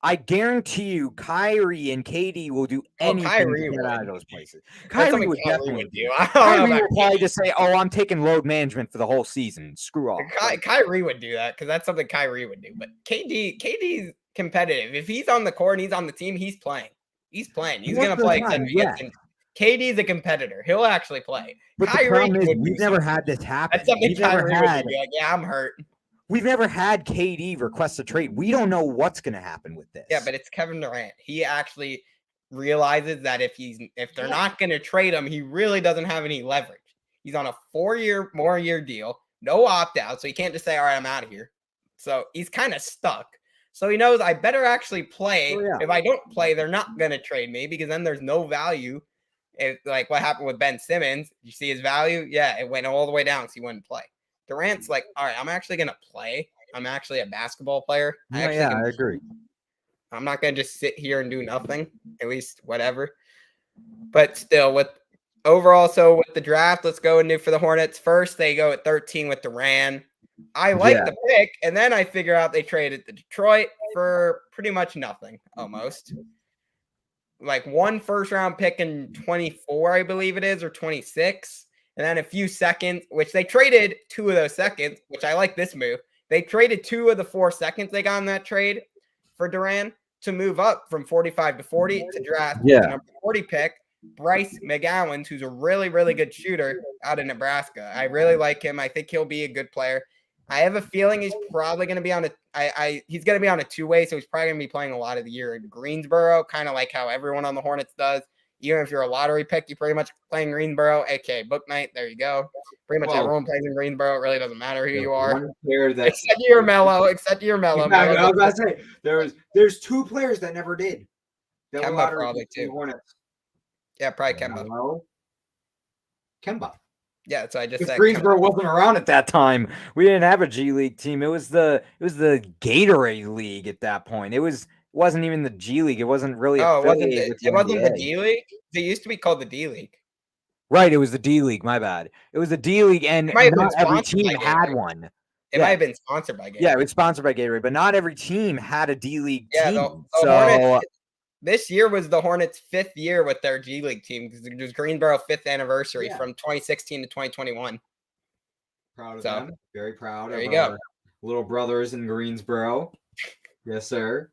Speaker 3: I guarantee you, Kyrie and KD will do anything to get out of those places. Kyrie would definitely do. Kyrie would probably just say, "Oh, I'm taking load management for the whole season. Screw off."
Speaker 1: Kyrie would do that because that's something Kyrie would do. But KD's competitive. If he's on the court and he's on the team, he's playing. He's playing. He's going to play. KD's a competitor. He'll actually play.
Speaker 3: But Kyrie, the problem is, we've never had this happen.
Speaker 1: That's something Kyrie would do. Like, yeah, I'm hurt.
Speaker 3: We've never had KD request a trade. We don't know what's going to happen with this.
Speaker 1: Yeah, but it's Kevin Durant. He actually realizes that if they're not going to trade him, he really doesn't have any leverage. He's on a 4-year deal, no opt-out, so he can't just say, all right, I'm out of here. So he's kind of stuck. So he knows I better actually play. Oh, yeah. If I don't play, they're not going to trade me because then there's no value. Like what happened with Ben Simmons, you see his value? Yeah, it went all the way down because he wouldn't play. Durant's like, all right, I'm actually going to play. I'm actually a basketball player.
Speaker 3: I agree.
Speaker 1: I'm not going to just sit here and do nothing, at least whatever. But still, with the draft, let's go into for the Hornets. First, they go at 13 with Durant. I like the pick, and then I figure out they traded to Detroit for pretty much nothing, almost. Like 1 first-round pick in 24, I believe it is, or 26. And then a few seconds, which they traded 2 of those seconds, which I like this move. They traded 2 of the 4 seconds they got in that trade for Durant to move up from 45 to 40 to draft the number 40 pick, Bryce McGowan, who's a really, really good shooter out of Nebraska. I really like him. I think he'll be a good player. I have a feeling he's probably going to be on he's going to be on a 2-way, so he's probably going to be playing a lot of the year in Greensboro, kind of like how everyone on the Hornets does. Even if you're a lottery pick, you pretty much playing Greensboro, aka book night. There you go. Pretty much everyone plays in Greensboro. It really doesn't matter who you are. Except you're Mello. Yeah, I
Speaker 2: was about to say there's 2 players that never did.
Speaker 1: Kemba probably too. Hornets. Yeah, probably Kemba.
Speaker 2: Kemba.
Speaker 1: Yeah, so I just said
Speaker 3: Greensboro wasn't around at that time. We didn't have a G League team. It was the Gatorade League at that point. It wasn't even the G League. It wasn't really.
Speaker 1: Oh, it wasn't the D League. It used to be called the D League.
Speaker 3: Right, it was the D League. My bad. It was the D League, and not every team had one.
Speaker 1: It might have been sponsored by Gatorade.
Speaker 3: Yeah, it was sponsored by Gatorade, but not every team had a D League team.
Speaker 1: The Hornets, this year was the Hornets' 5th year with their G League team because it was Greensboro 5th anniversary from 2016 to 2021.
Speaker 2: Proud of them. Very proud.
Speaker 1: There you go.
Speaker 2: Little brothers in Greensboro. Yes, sir.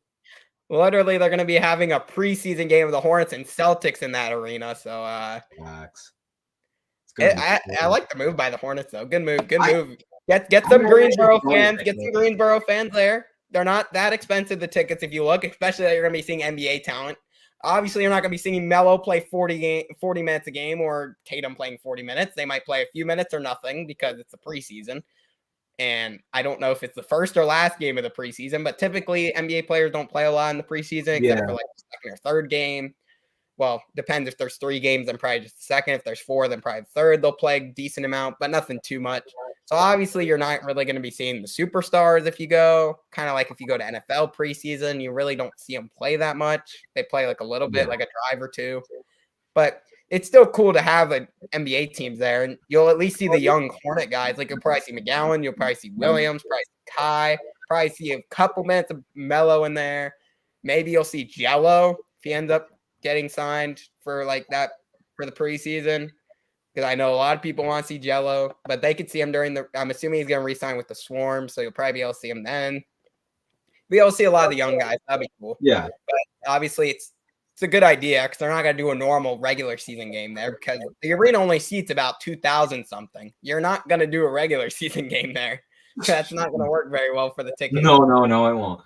Speaker 1: Literally, they're going to be having a preseason game of the Hornets and Celtics in that arena. So, I like the move by the Hornets, though. Good move. Good move. Get some Greensboro fans. Get some Greensboro fans there. They're not that expensive, the tickets, if you look, especially that you're going to be seeing NBA talent. Obviously, you're not going to be seeing Melo play 40 minutes a game or Tatum playing 40 minutes. They might play a few minutes or nothing because it's the preseason. And I don't know if it's the first or last game of the preseason, but typically NBA players don't play a lot in the preseason except for like the second or third game. Well, depends if there's 3 games, then probably just the second. If there's 4, then probably the third. They'll play a decent amount, but nothing too much. So obviously, you're not really going to be seeing the superstars if you go. Kind of like if you go to NFL preseason, you really don't see them play that much. They play like a little bit, like a drive or two. But it's still cool to have an NBA teams there, and you'll at least see the young Hornet guys. Like you'll probably see McGowan, you'll probably see Williams, probably see Kai, probably see a couple minutes of Melo in there. Maybe you'll see Jello if he ends up getting signed for like that for the preseason, because I know a lot of people want to see Jello, but they could see him during the. I'm assuming he's going to re-sign with the Swarm, so you'll probably be able to see him then. Be able to see a lot of the young guys. That'd be cool.
Speaker 2: Yeah,
Speaker 1: but obviously it's a good idea because they're not going to do a normal regular season game there because the arena only seats about 2,000 something. You're not going to do a regular season game there. That's not going to work very well for the ticket.
Speaker 2: No, it won't.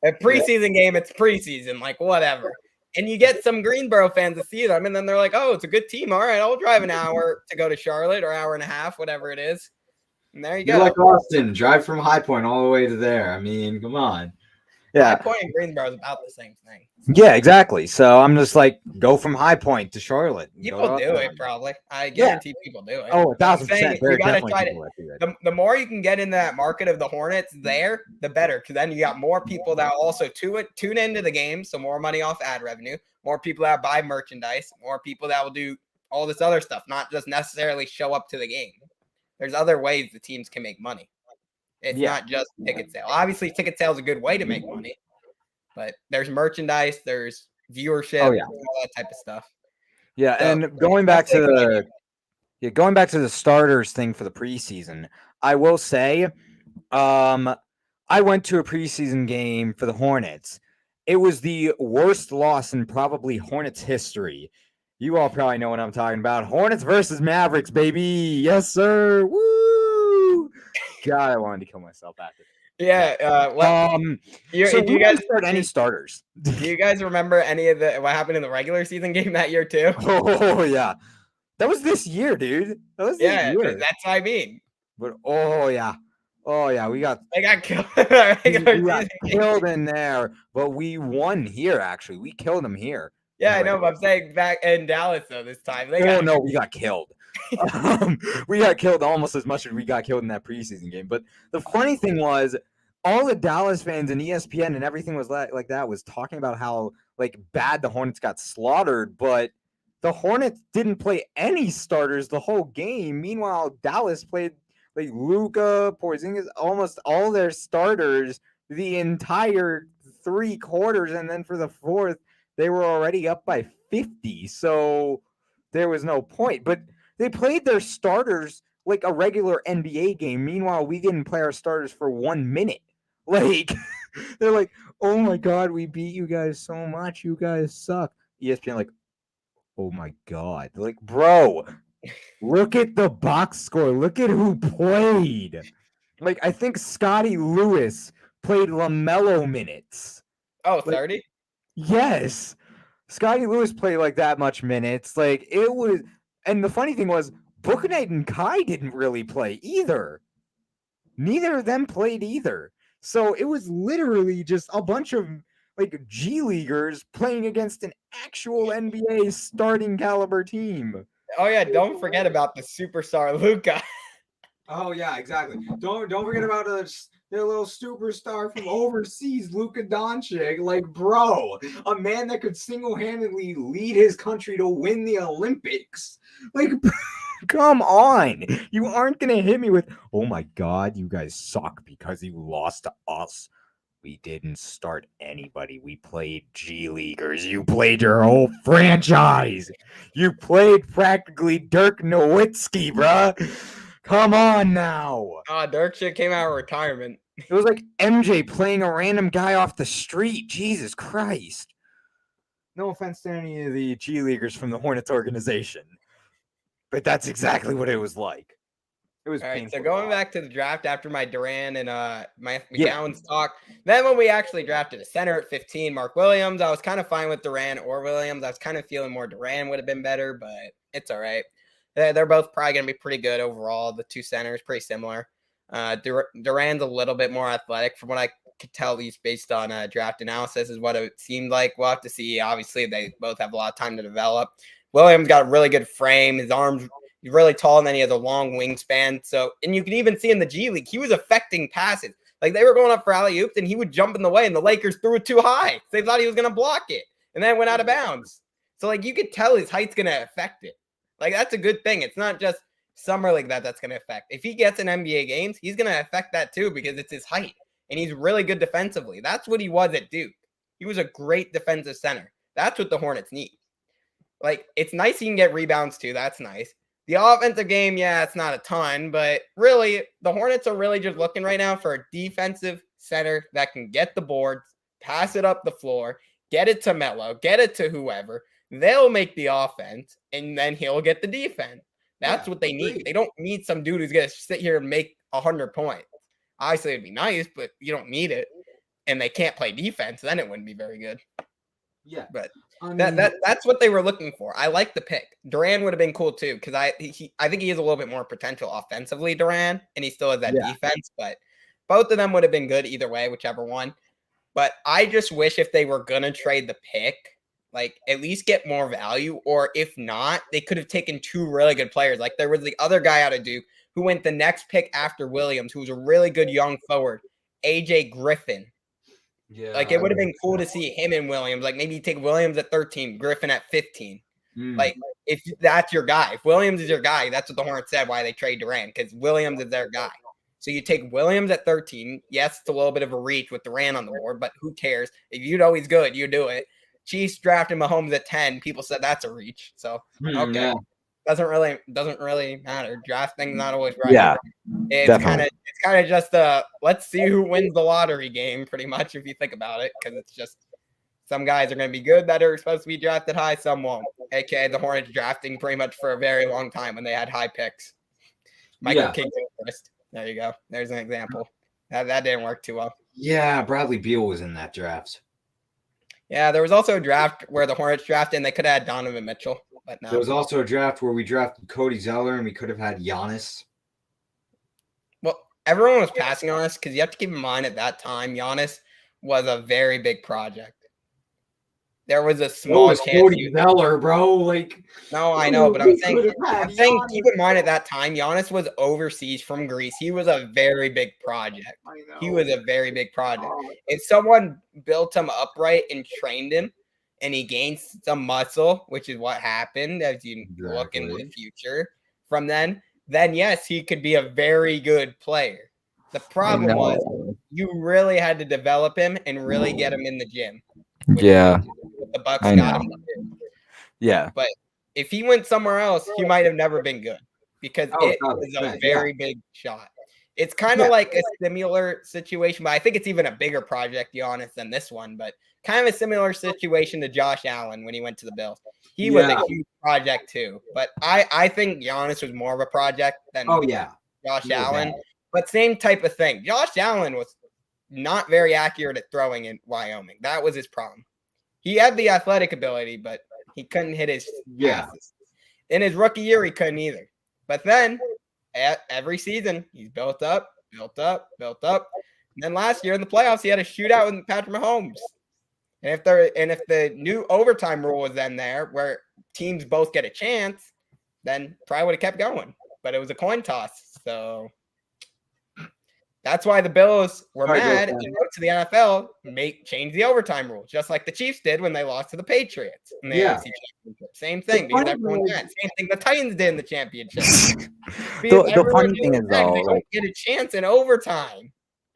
Speaker 1: A preseason game, it's preseason, like whatever. And you get some Greensboro fans to see them, and then they're like, oh, it's a good team. All right, I'll drive an hour to go to Charlotte or hour and a half, whatever it is. And there you go.
Speaker 2: You're like Austin, drive from High Point all the way to there. I mean, come on.
Speaker 1: Yeah. High Point and Greensboro is about the same thing.
Speaker 3: Yeah, exactly. So I'm just like, go from High Point to Charlotte.
Speaker 1: People do it, probably. I guarantee people do it.
Speaker 3: Oh, 1,000%.
Speaker 1: You got to try to. The more you can get into that market of the Hornets there, the better. Because then you got more people that also tune into the game, so more money off ad revenue. More people that buy merchandise. More people that will do all this other stuff, not just necessarily show up to the game. There's other ways the teams can make money. It's not just ticket sale. Obviously, ticket sale is a good way to make money. But there's merchandise, there's viewership, all that type of stuff.
Speaker 3: Yeah, so, and going back to the starters thing for the preseason, I will say, I went to a preseason game for the Hornets. It was the worst loss in probably Hornets history. You all probably know what I'm talking about. Hornets versus Mavericks, baby. Yes, sir. Woo! God, I wanted to kill myself after.
Speaker 1: Yeah.
Speaker 3: So do you guys start any starters?
Speaker 1: Do you guys remember any of what happened in the regular season game that year too?
Speaker 3: Oh yeah, that was this year, dude. That was this year.
Speaker 1: That's what I mean.
Speaker 3: But we got.
Speaker 1: They got killed.
Speaker 3: We got killed in there, but we won here. Actually, we killed them here.
Speaker 1: Yeah, I know. But I'm saying back in Dallas though this time.
Speaker 3: We got killed. We got killed almost as much as we got killed in that preseason game. But the funny thing was, all the Dallas fans and ESPN and everything was like that was talking about how like bad the Hornets got slaughtered, but the Hornets didn't play any starters the whole game. Meanwhile, Dallas played like Luka, Porzingis, almost all their starters the entire 3 quarters, and then for the 4th, they were already up by 50. So there was no point. But they played their starters like a regular NBA game. Meanwhile, we didn't play our starters for 1 minute. Like, they're like, oh my God, we beat you guys so much. You guys suck. ESPN like, oh my God. They're like, bro, look at the box score. Look at who played. Like, I think Scotty Lewis played LaMelo minutes.
Speaker 1: Oh, 30?
Speaker 3: Like, yes. Scotty Lewis played like that much minutes. Like, it was... And the funny thing was, Bouknight and Kai didn't really play either. Neither of them played either. So it was literally just a bunch of like G Leaguers playing against an actual NBA starting caliber team.
Speaker 1: Oh yeah, don't forget about the superstar Luka.
Speaker 2: Oh yeah, exactly. Don't forget about their little superstar from overseas, Luka Doncic. Like, bro, a man that could single-handedly lead his country to win the Olympics. Like, come on. You aren't going to hit me with, oh my God, you guys suck because you lost to us. We didn't start anybody. We played G Leaguers. You played your whole franchise. You played practically Dirk Nowitzki, bruh. Come on now.
Speaker 1: Dirk shit came out of retirement.
Speaker 3: It was like MJ playing a random guy off the street. Jesus Christ. No offense to any of the G Leaguers from the Hornets organization, but that's exactly what it was like.
Speaker 2: It was
Speaker 1: all right.
Speaker 2: painful.
Speaker 1: So going back to the draft after my Duran and my McGowan's talk, then when we actually drafted a center at 15, Mark Williams, I was kind of fine with Duran or Williams. I was kind of feeling more Duran would have been better, but it's all right. They're both probably going to be pretty good overall. The two centers, pretty similar. Duran's a little bit more athletic from what I could tell, at least based on draft analysis, is what it seemed like. We'll have to see. Obviously, they both have a lot of time to develop. Williams got a really good frame. His arms, he's really tall, and then he has a long wingspan. So, and you can even see in the G League, he was affecting passes. Like they were going up for alley-oops, and he would jump in the way, and the Lakers threw it too high. So they thought he was going to block it, and then it went out of bounds. So, like, you could tell his height's going to affect it. Like, that's a good thing. It's not just summer league that's going to affect. If he gets in NBA games, he's going to affect that too because it's his height, and he's really good defensively. That's what he was at Duke. He was a great defensive center. That's what the Hornets need. Like, it's nice he can get rebounds too. That's nice. The offensive game, yeah, it's not a ton, but really, the Hornets are really just looking right now for a defensive center that can get the boards, pass it up the floor, get it to Melo, get it to whoever. They'll make the offense, and then he'll get the defense. That's what they need. They don't need some dude who's going to sit here and make 100 points. Obviously, it'd be nice, but you don't need it. And they can't play defense, then it wouldn't be very good.
Speaker 3: Yeah.
Speaker 1: But that's what they were looking for. I like the pick. Duran would have been cool too, because I think he has a little bit more potential offensively, Duran, and he still has that defense. But both of them would have been good either way, whichever one. But I just wish if they were going to trade the pick, like at least get more value, or if not, they could have taken two really good players. Like there was the other guy out of Duke who went the next pick after Williams, who was a really good young forward, AJ Griffin. Yeah, like it would have been cool to see him and Williams. Like maybe you take Williams at 13, Griffin at 15. Like if that's your guy, if Williams is your guy, that's what the Hornets said why they trade Durant, because Williams is their guy. So you take Williams at 13. Yes, it's a little bit of a reach with Durant on the board, but who cares? If you know he's good, you do it. Chiefs drafted Mahomes at 10. People said that's a reach. So okay. Yeah. Doesn't really matter. Drafting's not always right.
Speaker 2: Yeah.
Speaker 1: It's kind of just let's see who wins the lottery game, pretty much, if you think about it, because it's just some guys are going to be good that are supposed to be drafted high, some won't. AKA the Hornets drafting pretty much for a very long time when they had high picks. Michael King first. There you go. There's an example. That didn't work too well.
Speaker 3: Yeah, Bradley Beal was in that draft.
Speaker 1: Yeah, there was also a draft where the Hornets drafted and they could have had Donovan Mitchell. But no.
Speaker 3: There was also a draft where we drafted Cody Zeller and we could have had Giannis.
Speaker 1: Well, everyone was passing on us because you have to keep in mind at that time, Giannis was a very big project. There was a small chance.
Speaker 3: Cody Zeller, bro. Like,
Speaker 1: no, I know, but I'm saying keep in mind at that time, Giannis was overseas from Greece. He was a very big project. He was a very big project. If someone built him upright and trained him, and he gained some muscle, which is what happened as you look into the future from then yes, he could be a very good player. The problem was you really had to develop him and really get him in the gym.
Speaker 2: Yeah.
Speaker 1: The Bucks got him to do.
Speaker 2: Yeah.
Speaker 1: But if he went somewhere else, he might have never been good because it was a very big shot. It's kind of like a similar situation, but I think it's even a bigger project, Giannis, than this one, but kind of a similar situation to Josh Allen when he went to the Bills. He was a huge project too, but I think Giannis was more of a project than Josh Allen, but same type of thing. Josh Allen was not very accurate at throwing in Wyoming. That was his problem. He had the athletic ability, but he couldn't hit his passes. In his rookie year, he couldn't either. But then every season, he's built up. And then last year in the playoffs, he had a shootout with Patrick Mahomes. And if the new overtime rule was then there, where teams both get a chance, then probably would have kept going. But it was a coin toss, so that's why the Bills were mad and wrote to the NFL change the overtime rule, just like the Chiefs did when they lost to the Patriots in the AFC Championship. Same thing, because everyone's mad. Same thing the Titans did in the championship.
Speaker 2: The funny thing is, though,
Speaker 1: they don't get a chance in overtime.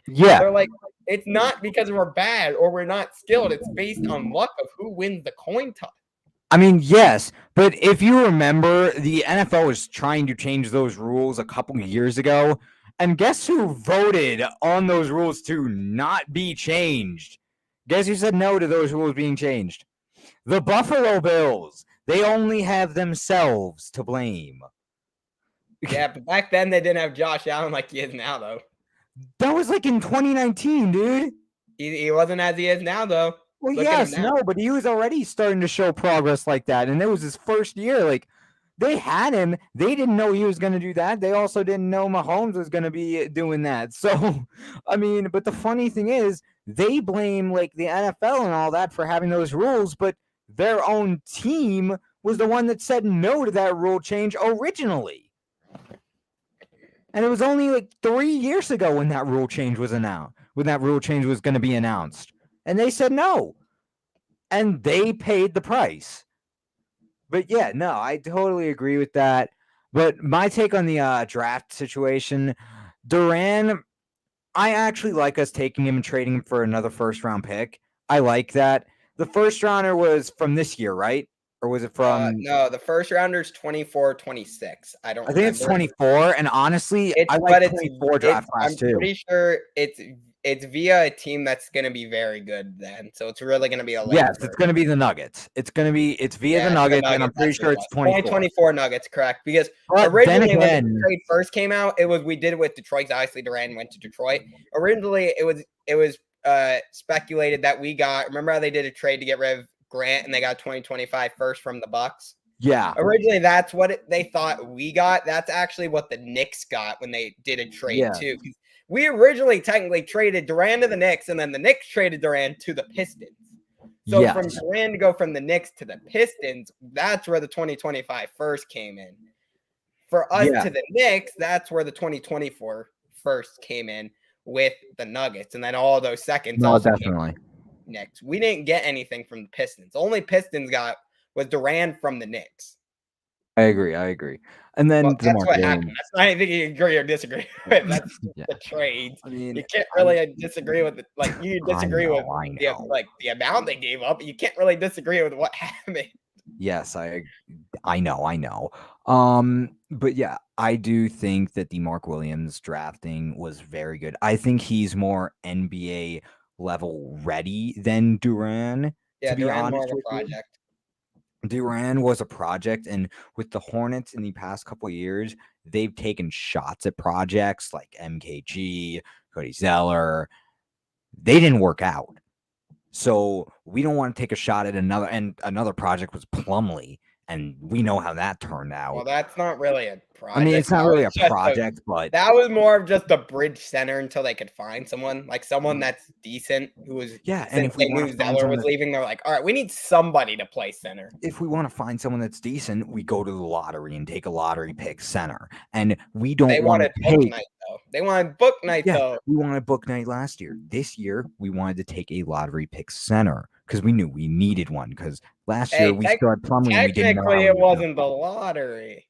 Speaker 2: Yeah.
Speaker 1: They're like, it's not because we're bad or we're not skilled. It's based on luck of who wins the coin toss.
Speaker 3: I mean, yes, but if you remember, the NFL was trying to change those rules a couple of years ago. And guess who voted on those rules to not be changed? Guess who said no to those rules being changed? The Buffalo Bills. They only have themselves to blame.
Speaker 1: Yeah, but back then they didn't have Josh Allen like he is now, though.
Speaker 3: That was like in 2019, dude.
Speaker 1: He wasn't as he is now, though.
Speaker 3: Well,
Speaker 1: Look
Speaker 3: yes,
Speaker 1: at him now.
Speaker 3: no, but he was already starting to show progress like that, and it was his first year. Like, they had him. They didn't know he was going to do that. They also didn't know Mahomes was going to be doing that. So, I mean, but the funny thing is, they blame like the NFL and all that for having those rules, but their own team was the one that said no to that rule change originally. And it was only like 3 years ago when that rule change was announced, when that rule change was going to be announced. And they said no. And they paid the price. But yeah, no, I totally agree with that. But my take on the draft situation, Duran, I actually like us taking him and trading him for another first-round pick. I like that. The first rounder was from this year, right? Or was it from...
Speaker 1: No, the first rounder's 24, 26. I don't
Speaker 3: think it's 24, and honestly, I like 24 draft class too.
Speaker 1: I'm pretty sure it's via a team that's going to be very good then. So it's really going to be a late
Speaker 3: Yes, it's going to be the Nuggets. It's via the Nuggets, and I'm pretty sure it's 24.
Speaker 1: 24 Nuggets, correct. Because originally when the trade first came out, we did it with Detroit. Obviously, Durant went to Detroit. Originally, it was speculated that we got, remember how they did a trade to get rid of Grant and they got 2025 first from the Bucks?
Speaker 3: Yeah.
Speaker 1: Originally, that's what they thought we got. That's actually what the Knicks got when they did a trade too. We originally technically traded Durant to the Knicks, and then the Knicks traded Durant to the Pistons. So from Durant to go from the Knicks to the Pistons, that's where the 2025 first came in. For us to the Knicks, that's where the 2024 first came in with the Nuggets, and then all those seconds.
Speaker 3: No, definitely.
Speaker 1: Knicks. We didn't get anything from the Pistons. The only Pistons got was Durant from the Knicks.
Speaker 3: I agree. And then
Speaker 1: that's what happened. That's not anything you agree or disagree with. That's the trade.
Speaker 3: I mean,
Speaker 1: you can't really disagree with it. Like you disagree with the amount they gave up. You can't really disagree with what happened.
Speaker 3: Yes, I know. But yeah, I do think that the Mark Williams drafting was very good. I think he's more NBA level ready than Duran.
Speaker 1: Yeah,
Speaker 3: to be
Speaker 1: Duran
Speaker 3: honest
Speaker 1: more of a
Speaker 3: with
Speaker 1: project.
Speaker 3: Duran was a project, and with the Hornets in the past couple of years, they've taken shots at projects like MKG, Cody Zeller. They didn't work out. So we don't want to take a shot at another project was Plumlee, and we know how that turned out.
Speaker 1: Well, that's not really a project.
Speaker 3: I mean, it's not really a project, but
Speaker 1: that was more of just a bridge center until they could find someone that's decent who was.
Speaker 3: Yeah, and if
Speaker 1: they knew Zeller was leaving, they're like, all right, we need somebody to play center.
Speaker 3: If we want to find someone that's decent, we go to the lottery and take a lottery pick center, and we don't want to
Speaker 1: take. They wanted book night though.
Speaker 3: We wanted book night last year. This year, we wanted to take a lottery pick center because we knew we needed one. Because last year we still had Plumlee.
Speaker 1: Technically, it wasn't the lottery.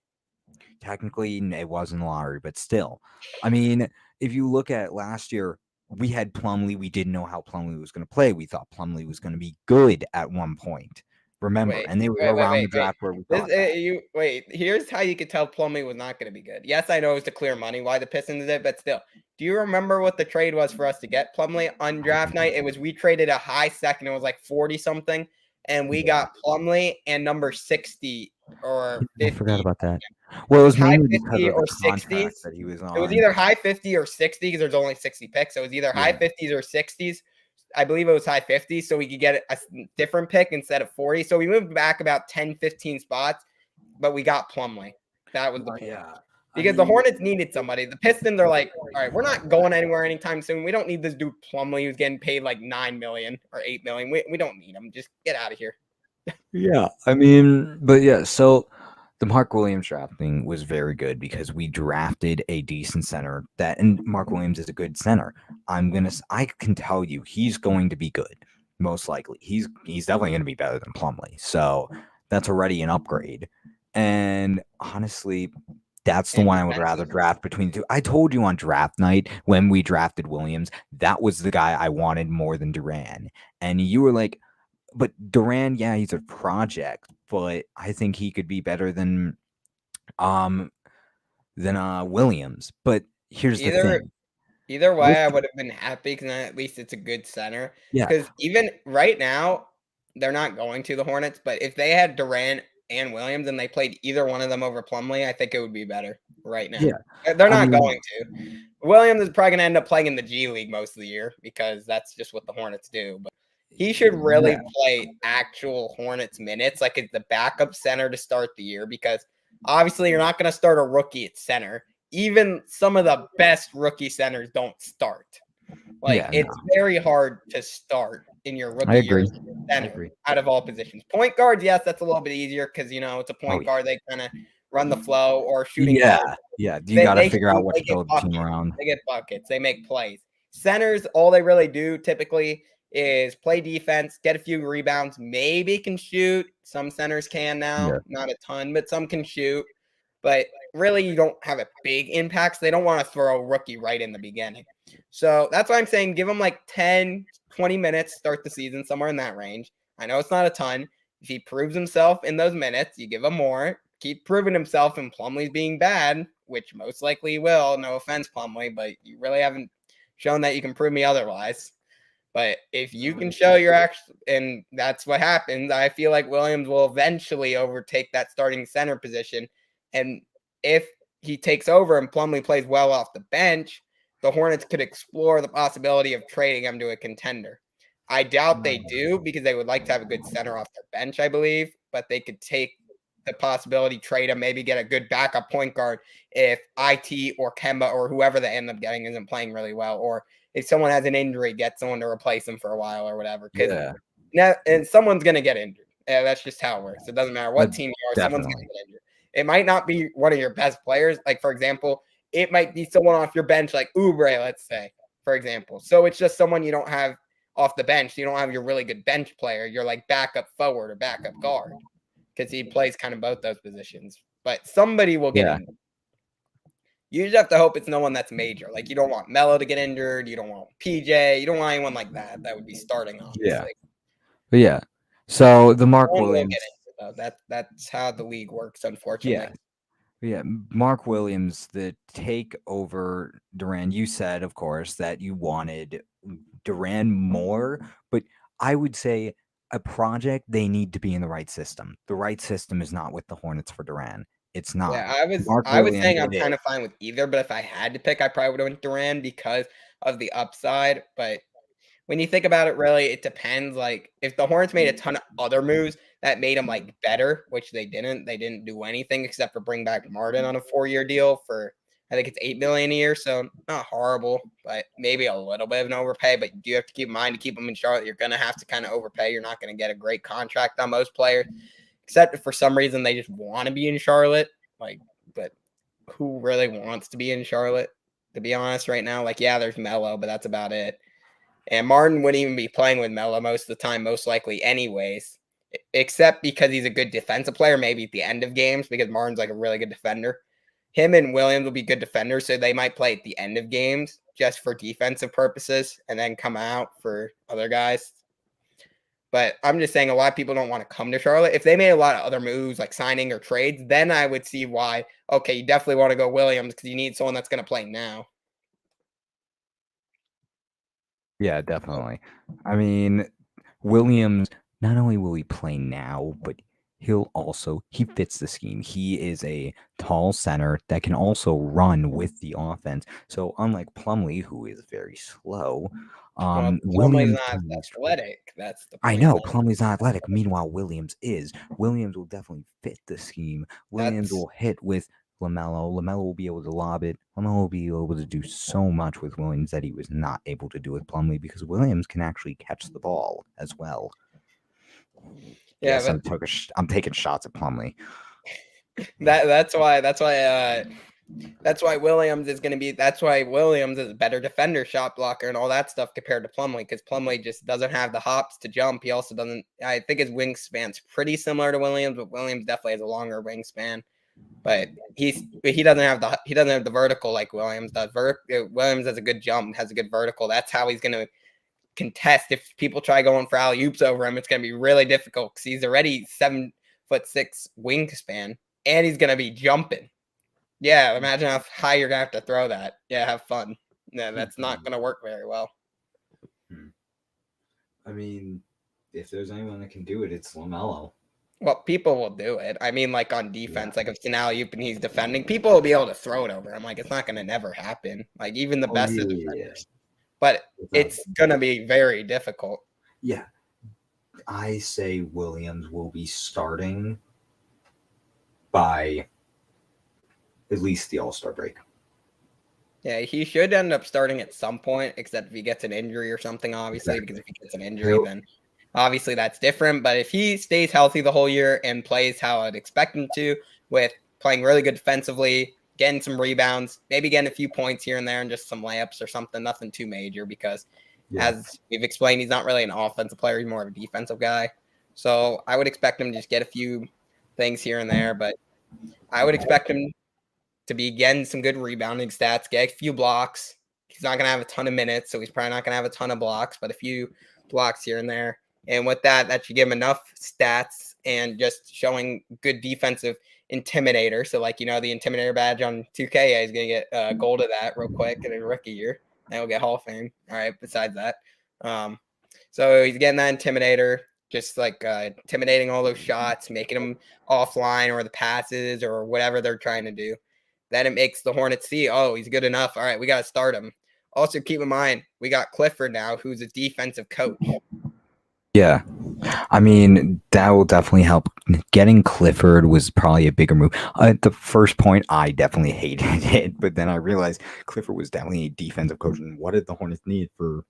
Speaker 3: Technically, it wasn't the lottery, but still, I mean, if you look at last year, we had Plumlee. We didn't know how Plumlee was going to play. We thought Plumlee was going to be good at one point. Remember, and they were around the draft where we thought.
Speaker 1: Here's how you could tell Plumlee was not going to be good. Yes, I know it was to clear money why the Pistons did, but still, do you remember what the trade was for us to get Plumlee on draft night? It was we traded a high second. It was like 40 something, and we got Plumlee and number 60 or 50.
Speaker 3: I forgot about that. Well, it was
Speaker 1: high
Speaker 3: mainly
Speaker 1: 50 or 60s
Speaker 3: that he was on.
Speaker 1: It was either high 50 or 60 because there's only 60 picks. So it was either high 50s or 60s. I believe it was high 50s, so we could get a different pick instead of 40. So we moved back about 10, 15 spots, but we got Plumlee. That was the point. Because the Hornets needed somebody. The Pistons are like, all right, we're not going anywhere anytime soon. We don't need this dude Plumlee who's getting paid like $9 million or $8 million. We don't need him. Just get out of here.
Speaker 3: Yeah, I mean, but yeah, so the Mark Williams drafting was very good because we drafted a decent center and Mark Williams is a good center. I can tell you he's going to be good, most likely. He's definitely going to be better than Plumlee. So that's already an upgrade. And honestly, that's the one I would rather draft between the two. I told you on draft night when we drafted Williams, that was the guy I wanted more than Duran. And you were like, but Duran, yeah, he's a project, but I think he could be better than Williams. But here's the thing.
Speaker 1: Either way, I would have been happy because at least it's a good center.
Speaker 3: Yeah.
Speaker 1: Because even right now, they're not going to the Hornets. But if they had Durant and Williams and they played either one of them over Plumlee, I think it would be better. right now.
Speaker 3: Yeah.
Speaker 1: They're not going to. Williams is probably going to end up playing in the G League most of the year because that's just what the Hornets do. But he should really play actual Hornets minutes, like it's the backup center to start the year, because obviously you're not going to start a rookie at center. Even some of the best rookie centers don't start. It's very hard to start in your rookie year center out of all positions. Point guards, yes, that's a little bit easier because, it's a point guard. They kind of run the flow, or shooting guard.
Speaker 3: Yeah, you got to figure out what to build the team around.
Speaker 1: They get buckets. They make plays. Centers, all they really do typically is play defense, get a few rebounds, maybe can shoot. Some centers can now, not a ton, but some can shoot. But really, you don't have a big impact. So they don't want to throw a rookie right in the beginning. So that's why I'm saying give him like 10, 20 minutes, start the season somewhere in that range. I know it's not a ton. If he proves himself in those minutes, you give him more. Keep proving himself, and Plumlee's being bad, which most likely he will. No offense, Plumlee, but you really haven't shown that you can prove me otherwise. But if you can show your action, and that's what happens, I feel like Williams will eventually overtake that starting center position. And if he takes over and Plumlee plays well off the bench, the Hornets could explore the possibility of trading him to a contender. I doubt they do, because they would like to have a good center off their bench, I believe. But they could take the possibility, trade him, maybe get a good backup point guard if IT or Kemba or whoever they end up getting isn't playing really well, or if someone has an injury, get someone to replace him for a while or whatever. Because and someone's going to get injured. That's just how it works. It doesn't matter what team you are, someone's going to get injured. It might not be one of your best players. Like, for example, it might be someone off your bench, like Oubre, let's say, for example. So it's just someone you don't have off the bench. You don't have your really good bench player. You're like backup forward or backup guard, because he plays kind of both those positions. But somebody will get injured. You just have to hope it's no one that's major. Like, you don't want Melo to get injured. You don't want PJ. You don't want anyone like that. That would be starting off.
Speaker 3: Yeah. So the Mark Williams.
Speaker 1: That's how the league works, unfortunately.
Speaker 3: Yeah. Mark Williams, the take over Durant. You said, of course, that you wanted Durant more, but I would say a project, they need to be in the right system. The right system is not with the Hornets for Durant. It's not.
Speaker 1: Yeah, I was saying I'm kind of fine with either, but if I had to pick, I probably would have went Durant because of the upside. But when you think about it, really, it depends. Like, if the Hornets made a ton of other moves that made them like better, which they didn't do anything except for bring back Martin on a 4-year deal for, I think it's $8 million a year. So not horrible, but maybe a little bit of an overpay. But you have to keep in mind, to keep them in Charlotte, you're going to have to kind of overpay. You're not going to get a great contract on most players, except if for some reason they just want to be in Charlotte. But who really wants to be in Charlotte, to be honest, right now? Like, yeah, there's Melo, but that's about it. And Martin wouldn't even be playing with Melo most of the time, most likely anyways, except because he's a good defensive player, maybe at the end of games, because Martin's like a really good defender. Him and Williams will be good defenders, so they might play at the end of games just for defensive purposes and then come out for other guys. But I'm just saying, a lot of people don't want to come to Charlotte. If they made a lot of other moves like signing or trades, then I would see why, okay, you definitely want to go Williams because you need someone that's going to play now.
Speaker 3: Yeah, definitely. I mean, Williams, not only will he play now, but he fits the scheme. He is a tall center that can also run with the offense. So unlike Plumlee, who is very slow, Williams
Speaker 1: not athletic. That's the point.
Speaker 3: I know Plumlee's not athletic. Meanwhile, Williams is. Williams will definitely fit the scheme. Williams will hit with LaMelo. LaMelo will be able to lob it. LaMelo will be able to do so much with Williams that he was not able to do with Plumlee, because Williams can actually catch the ball as well.
Speaker 1: Yeah,
Speaker 3: yes, I'm taking shots at Plumlee.
Speaker 1: That's why Williams is going to be. That's why Williams is a better defender, shot blocker, and all that stuff compared to Plumlee, because Plumlee just doesn't have the hops to jump. He also doesn't. I think his wingspan's pretty similar to Williams, but Williams definitely has a longer wingspan. But he doesn't have the vertical like Williams does. Williams has a good jump, has a good vertical. That's how he's going to contest. If people try going for alley-oops over him, it's going to be really difficult because he's already 7'6" wingspan, and he's going to be jumping. Yeah, imagine how high you're going to have to throw that. Yeah, have fun. Yeah, that's not going to work very well.
Speaker 2: I mean, if there's anyone that can do it, it's LaMelo.
Speaker 1: Well, people will do it. I mean, like on defense, like if it's an alley-oop and he's defending, people will be able to throw it over him. Like it's not going to never happen. Like even the best of defenders. But it's going to be very difficult.
Speaker 2: Yeah. I say Williams will be starting by at least the All-Star break.
Speaker 1: Yeah, he should end up starting at some point, except if he gets an injury or something, obviously, because if he gets an injury, then obviously that's different. But if he stays healthy the whole year and plays how I'd expect him to, with playing really good defensively, getting some rebounds, maybe getting a few points here and there and just some layups or something, nothing too major because as we've explained, he's not really an offensive player. He's more of a defensive guy. So I would expect him to just get a few things here and there, but I would expect him to be getting some good rebounding stats, get a few blocks. He's not going to have a ton of minutes, so he's probably not going to have a ton of blocks, but a few blocks here and there. And with that, that should give him enough stats and just showing good defensive intimidator. So, like, the intimidator badge on 2K, he's going to get gold of that real quick in a rookie year. And he'll get Hall of Fame. All right, besides that. So he's getting that intimidator, just like intimidating all those shots, making them offline or the passes or whatever they're trying to do. Then it makes the Hornets see, oh, he's good enough. All right, we got to start him. Also, keep in mind, we got Clifford now, who's a defensive coach.
Speaker 3: Yeah. I mean, that will definitely help. Getting Clifford was probably a bigger move. At the first point, I definitely hated it, but then I realized Clifford was definitely a defensive coach. And what did the Hornets need for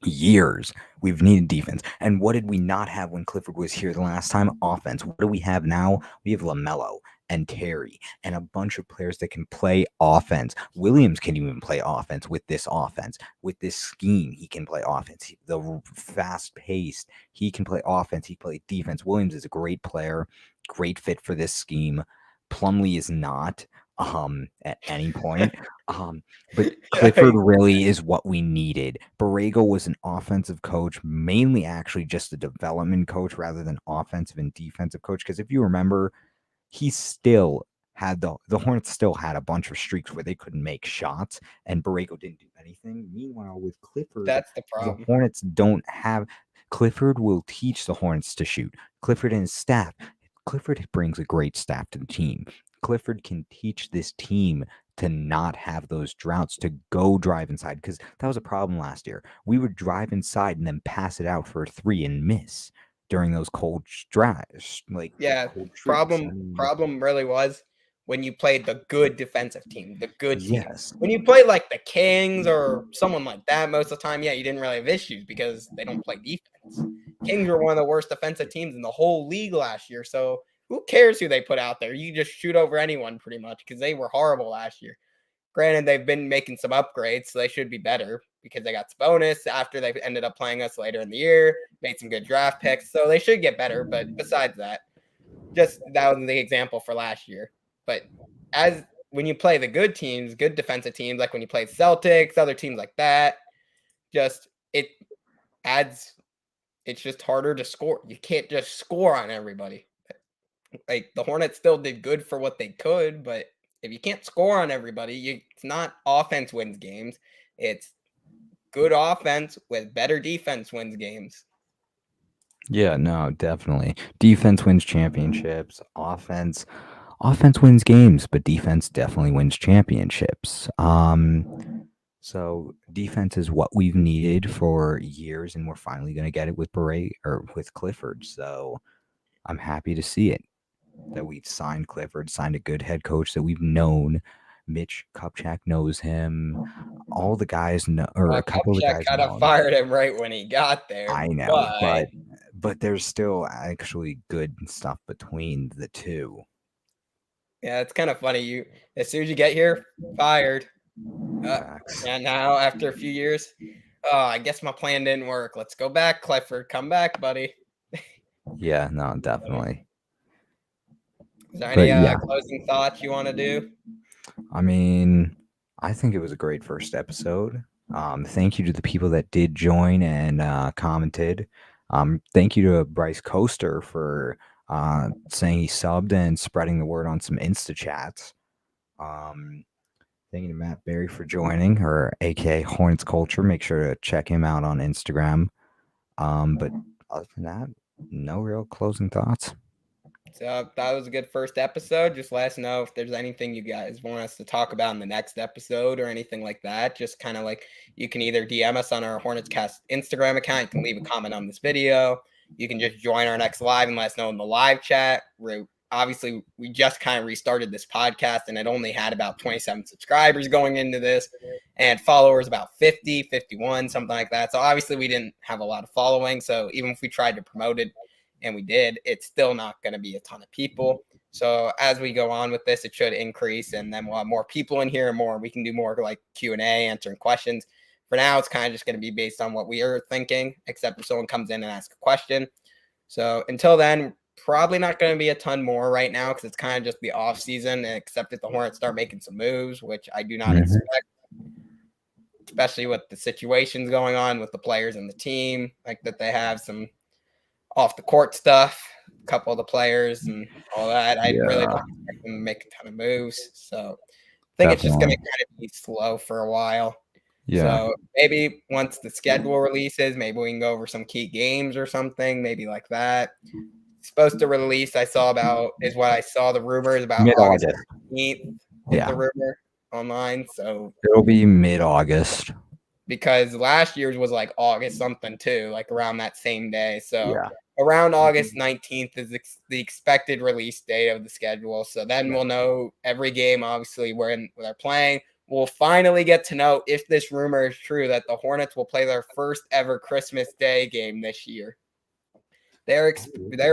Speaker 3: years? We've needed defense. And what did we not have when Clifford was here the last time? Offense. What do we have now? We have LaMelo and Terry and a bunch of players that can play offense. Williams can even play offense with this offense. With this scheme, he can play offense. The fast-paced, he can play offense. He played defense. Williams is a great player, great fit for this scheme. Plumlee is not at any point. But Clifford really is what we needed. Borrego was an offensive coach, mainly actually just a development coach rather than offensive and defensive coach. Because if you remember, he still had the Hornets still had a bunch of streaks where they couldn't make shots, and Borrego didn't do anything. Meanwhile, with Clifford,
Speaker 1: that's the problem.
Speaker 3: The Hornets don't have. Clifford will teach the Hornets to shoot. Clifford and his staff. Clifford brings a great staff to the team. Clifford can teach this team to not have those droughts, to go drive inside, because that was a problem last year. We would drive inside and then pass it out for a three and miss during those cold drives.
Speaker 1: Problem really was when you played the good defensive team, the good team.
Speaker 3: Yes.
Speaker 1: When you play like the Kings or someone like that, most of the time, you didn't really have issues because they don't play defense. Kings were one of the worst defensive teams in the whole league last year. So who cares who they put out there? You just shoot over anyone pretty much because they were horrible last year. Granted, they've been making some upgrades, so they should be better because they got bonus after they ended up playing us later in the year, made some good draft picks, so they should get better. But besides that, just that was the example for last year. But as when you play the good teams, good defensive teams, like when you play Celtics, other teams like that, it's just harder to score. You can't just score on everybody. Like the Hornets still did good for what they could, but if you can't score on everybody, it's not offense wins games. It's good offense with better defense wins games.
Speaker 3: Yeah, no, definitely. Defense wins championships. Offense wins games, but defense definitely wins championships. So defense is what we've needed for years, and we're finally going to get it with with Clifford. So I'm happy to see it. That we signed Clifford, signed a good head coach that we've known. Mitch Kupchak knows him. All the guys know, or a couple of the guys
Speaker 1: kind of fired him right when he got there.
Speaker 3: I know, but there's still actually good stuff between the two.
Speaker 1: Yeah, it's kind of funny. As soon as you get here, fired. And now after a few years, I guess my plan didn't work. Let's go back, Clifford. Come back, buddy.
Speaker 3: Yeah, no, definitely.
Speaker 1: Is there any closing thoughts you want to do?
Speaker 3: I mean, I think it was a great first episode. Thank you to the people that did join and commented. Thank you to Bryce Coaster for saying he subbed and spreading the word on some Insta chats. Thank you to Matt Berry for joining, or aka Hornets Culture. Make sure to check him out on Instagram. But other than that, no real closing thoughts.
Speaker 1: So that was a good first episode. Just let us know if there's anything you guys want us to talk about in the next episode or anything like that. Just kind of like you can either DM us on our Hornetscast Instagram account. You can leave a comment on this video. You can just join our next live and let us know in the live chat. Obviously, we just kind of restarted this podcast and it only had about 27 subscribers going into this and followers about 50, 51, something like that. So obviously we didn't have a lot of following. So even if we tried to promote it, and we did, it's still not going to be a ton of people. So as we go on with this, it should increase, and then we'll have more people in here and more. We can do more like Q&A, answering questions. For now, it's kind of just going to be based on what we are thinking, except if someone comes in and asks a question. So until then, probably not going to be a ton more right now because it's kind of just the off season, except if the Hornets start making some moves, which I do not expect, especially with the situations going on with the players and the team, like that they have some off the court stuff, a couple of the players and all that. I really don't expect them to make a ton of moves. So I think it's just going to kind of be slow for a while.
Speaker 3: Yeah.
Speaker 1: So maybe once the schedule releases, maybe we can go over some key games or something, maybe like that. It's supposed to release, I saw the rumors about
Speaker 3: mid-August.
Speaker 1: August 15th. The rumor online. So
Speaker 3: it'll be mid-August.
Speaker 1: Because last year's was like August something too, like around that same day. So around August 19th is the expected release date of the schedule. So then we'll know every game, obviously, where they're playing. We'll finally get to know if this rumor is true that the Hornets will play their first ever Christmas Day game this year. They're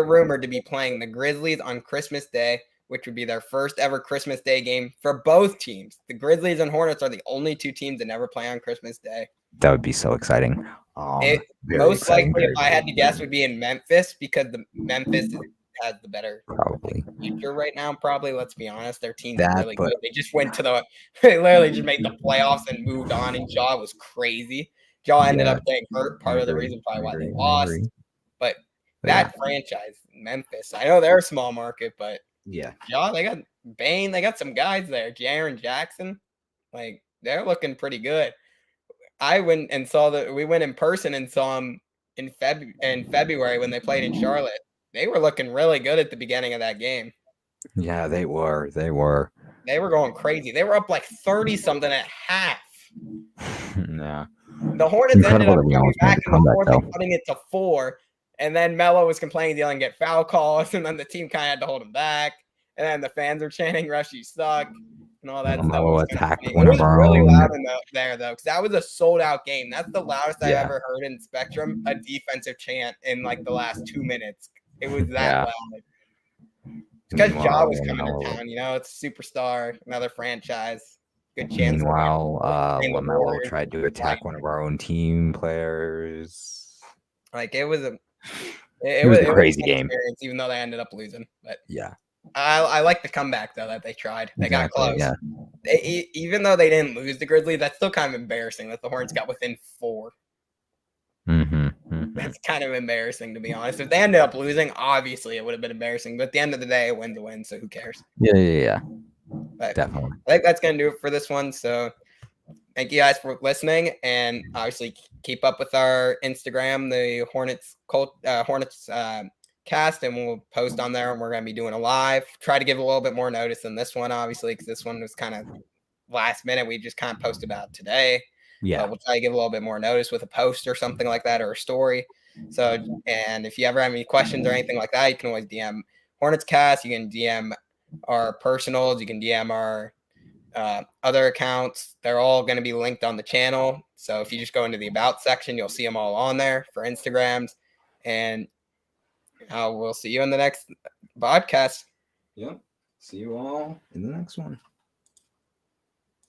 Speaker 1: rumored to be playing the Grizzlies on Christmas Day, which would be their first ever Christmas Day game for both teams. The Grizzlies and Hornets are the only two teams that never play on Christmas Day.
Speaker 3: That would be so exciting.
Speaker 1: Most likely, if I had to guess, would be in Memphis because the Memphis has the better future right now. Probably, let's be honest, their team's really good. They just went to they literally just made the playoffs and moved on. And Jaw was crazy. Jaw ended up getting hurt. Part of the reason probably why they lost. But that franchise, Memphis, I know they're a small market, but Jaw, they got Bane, they got some guys there. Jaren Jackson, like they're looking pretty good. I went and we went in person and saw them in February when they played in Charlotte. They were looking really good at the beginning of that game.
Speaker 3: Yeah, they were. They
Speaker 1: were going crazy. They were up like 30-something at half.
Speaker 3: Yeah.
Speaker 1: The Hornets ended up coming back in the fourth and cutting it to 4. And then Melo was complaining he didn't get foul calls, and then the team kind of had to hold him back. And then the fans were chanting, "Rush, you suck," and all that stuff.
Speaker 3: Attacked one of our own.
Speaker 1: It was really loud there, though, because that was a sold-out game. That's the loudest I've ever heard in Spectrum, a defensive chant in, like, the last 2 minutes. It was that loud. Because Ja was coming to town, it's a superstar, another franchise. Good chance.
Speaker 3: Meanwhile, LaMelo tried to attack one of our own team players.
Speaker 1: Like, it was a
Speaker 3: crazy game,
Speaker 1: even though they ended up losing. But
Speaker 3: yeah,
Speaker 1: I like the comeback though that they tried. They got close. Yeah. Even though they didn't lose the Grizzlies, that's still kind of embarrassing that the Hornets got within 4. That's kind of embarrassing, to be honest. If they ended up losing, obviously it would have been embarrassing. But at the end of the day, a win's a win, so who cares?
Speaker 3: Yeah.
Speaker 1: But
Speaker 3: definitely.
Speaker 1: I think that's gonna do it for this one. So thank you guys for listening, and obviously keep up with our Instagram, the Hornets cast, and we'll post on there. And we're gonna be doing a live. Try to give a little bit more notice than this one, obviously, because this one was kind of last minute. We just kind of posted about today.
Speaker 3: Yeah,
Speaker 1: we'll try to give a little bit more notice with a post or something like that, or a story. So, and if you ever have any questions or anything like that, you can always DM Hornetscast. You can DM our personals. You can DM our other accounts. They're all going to be linked on the channel. So if you just go into the about section, you'll see them all on there for Instagrams. And we'll see you in the next podcast.
Speaker 2: Yep. See you all in the next one.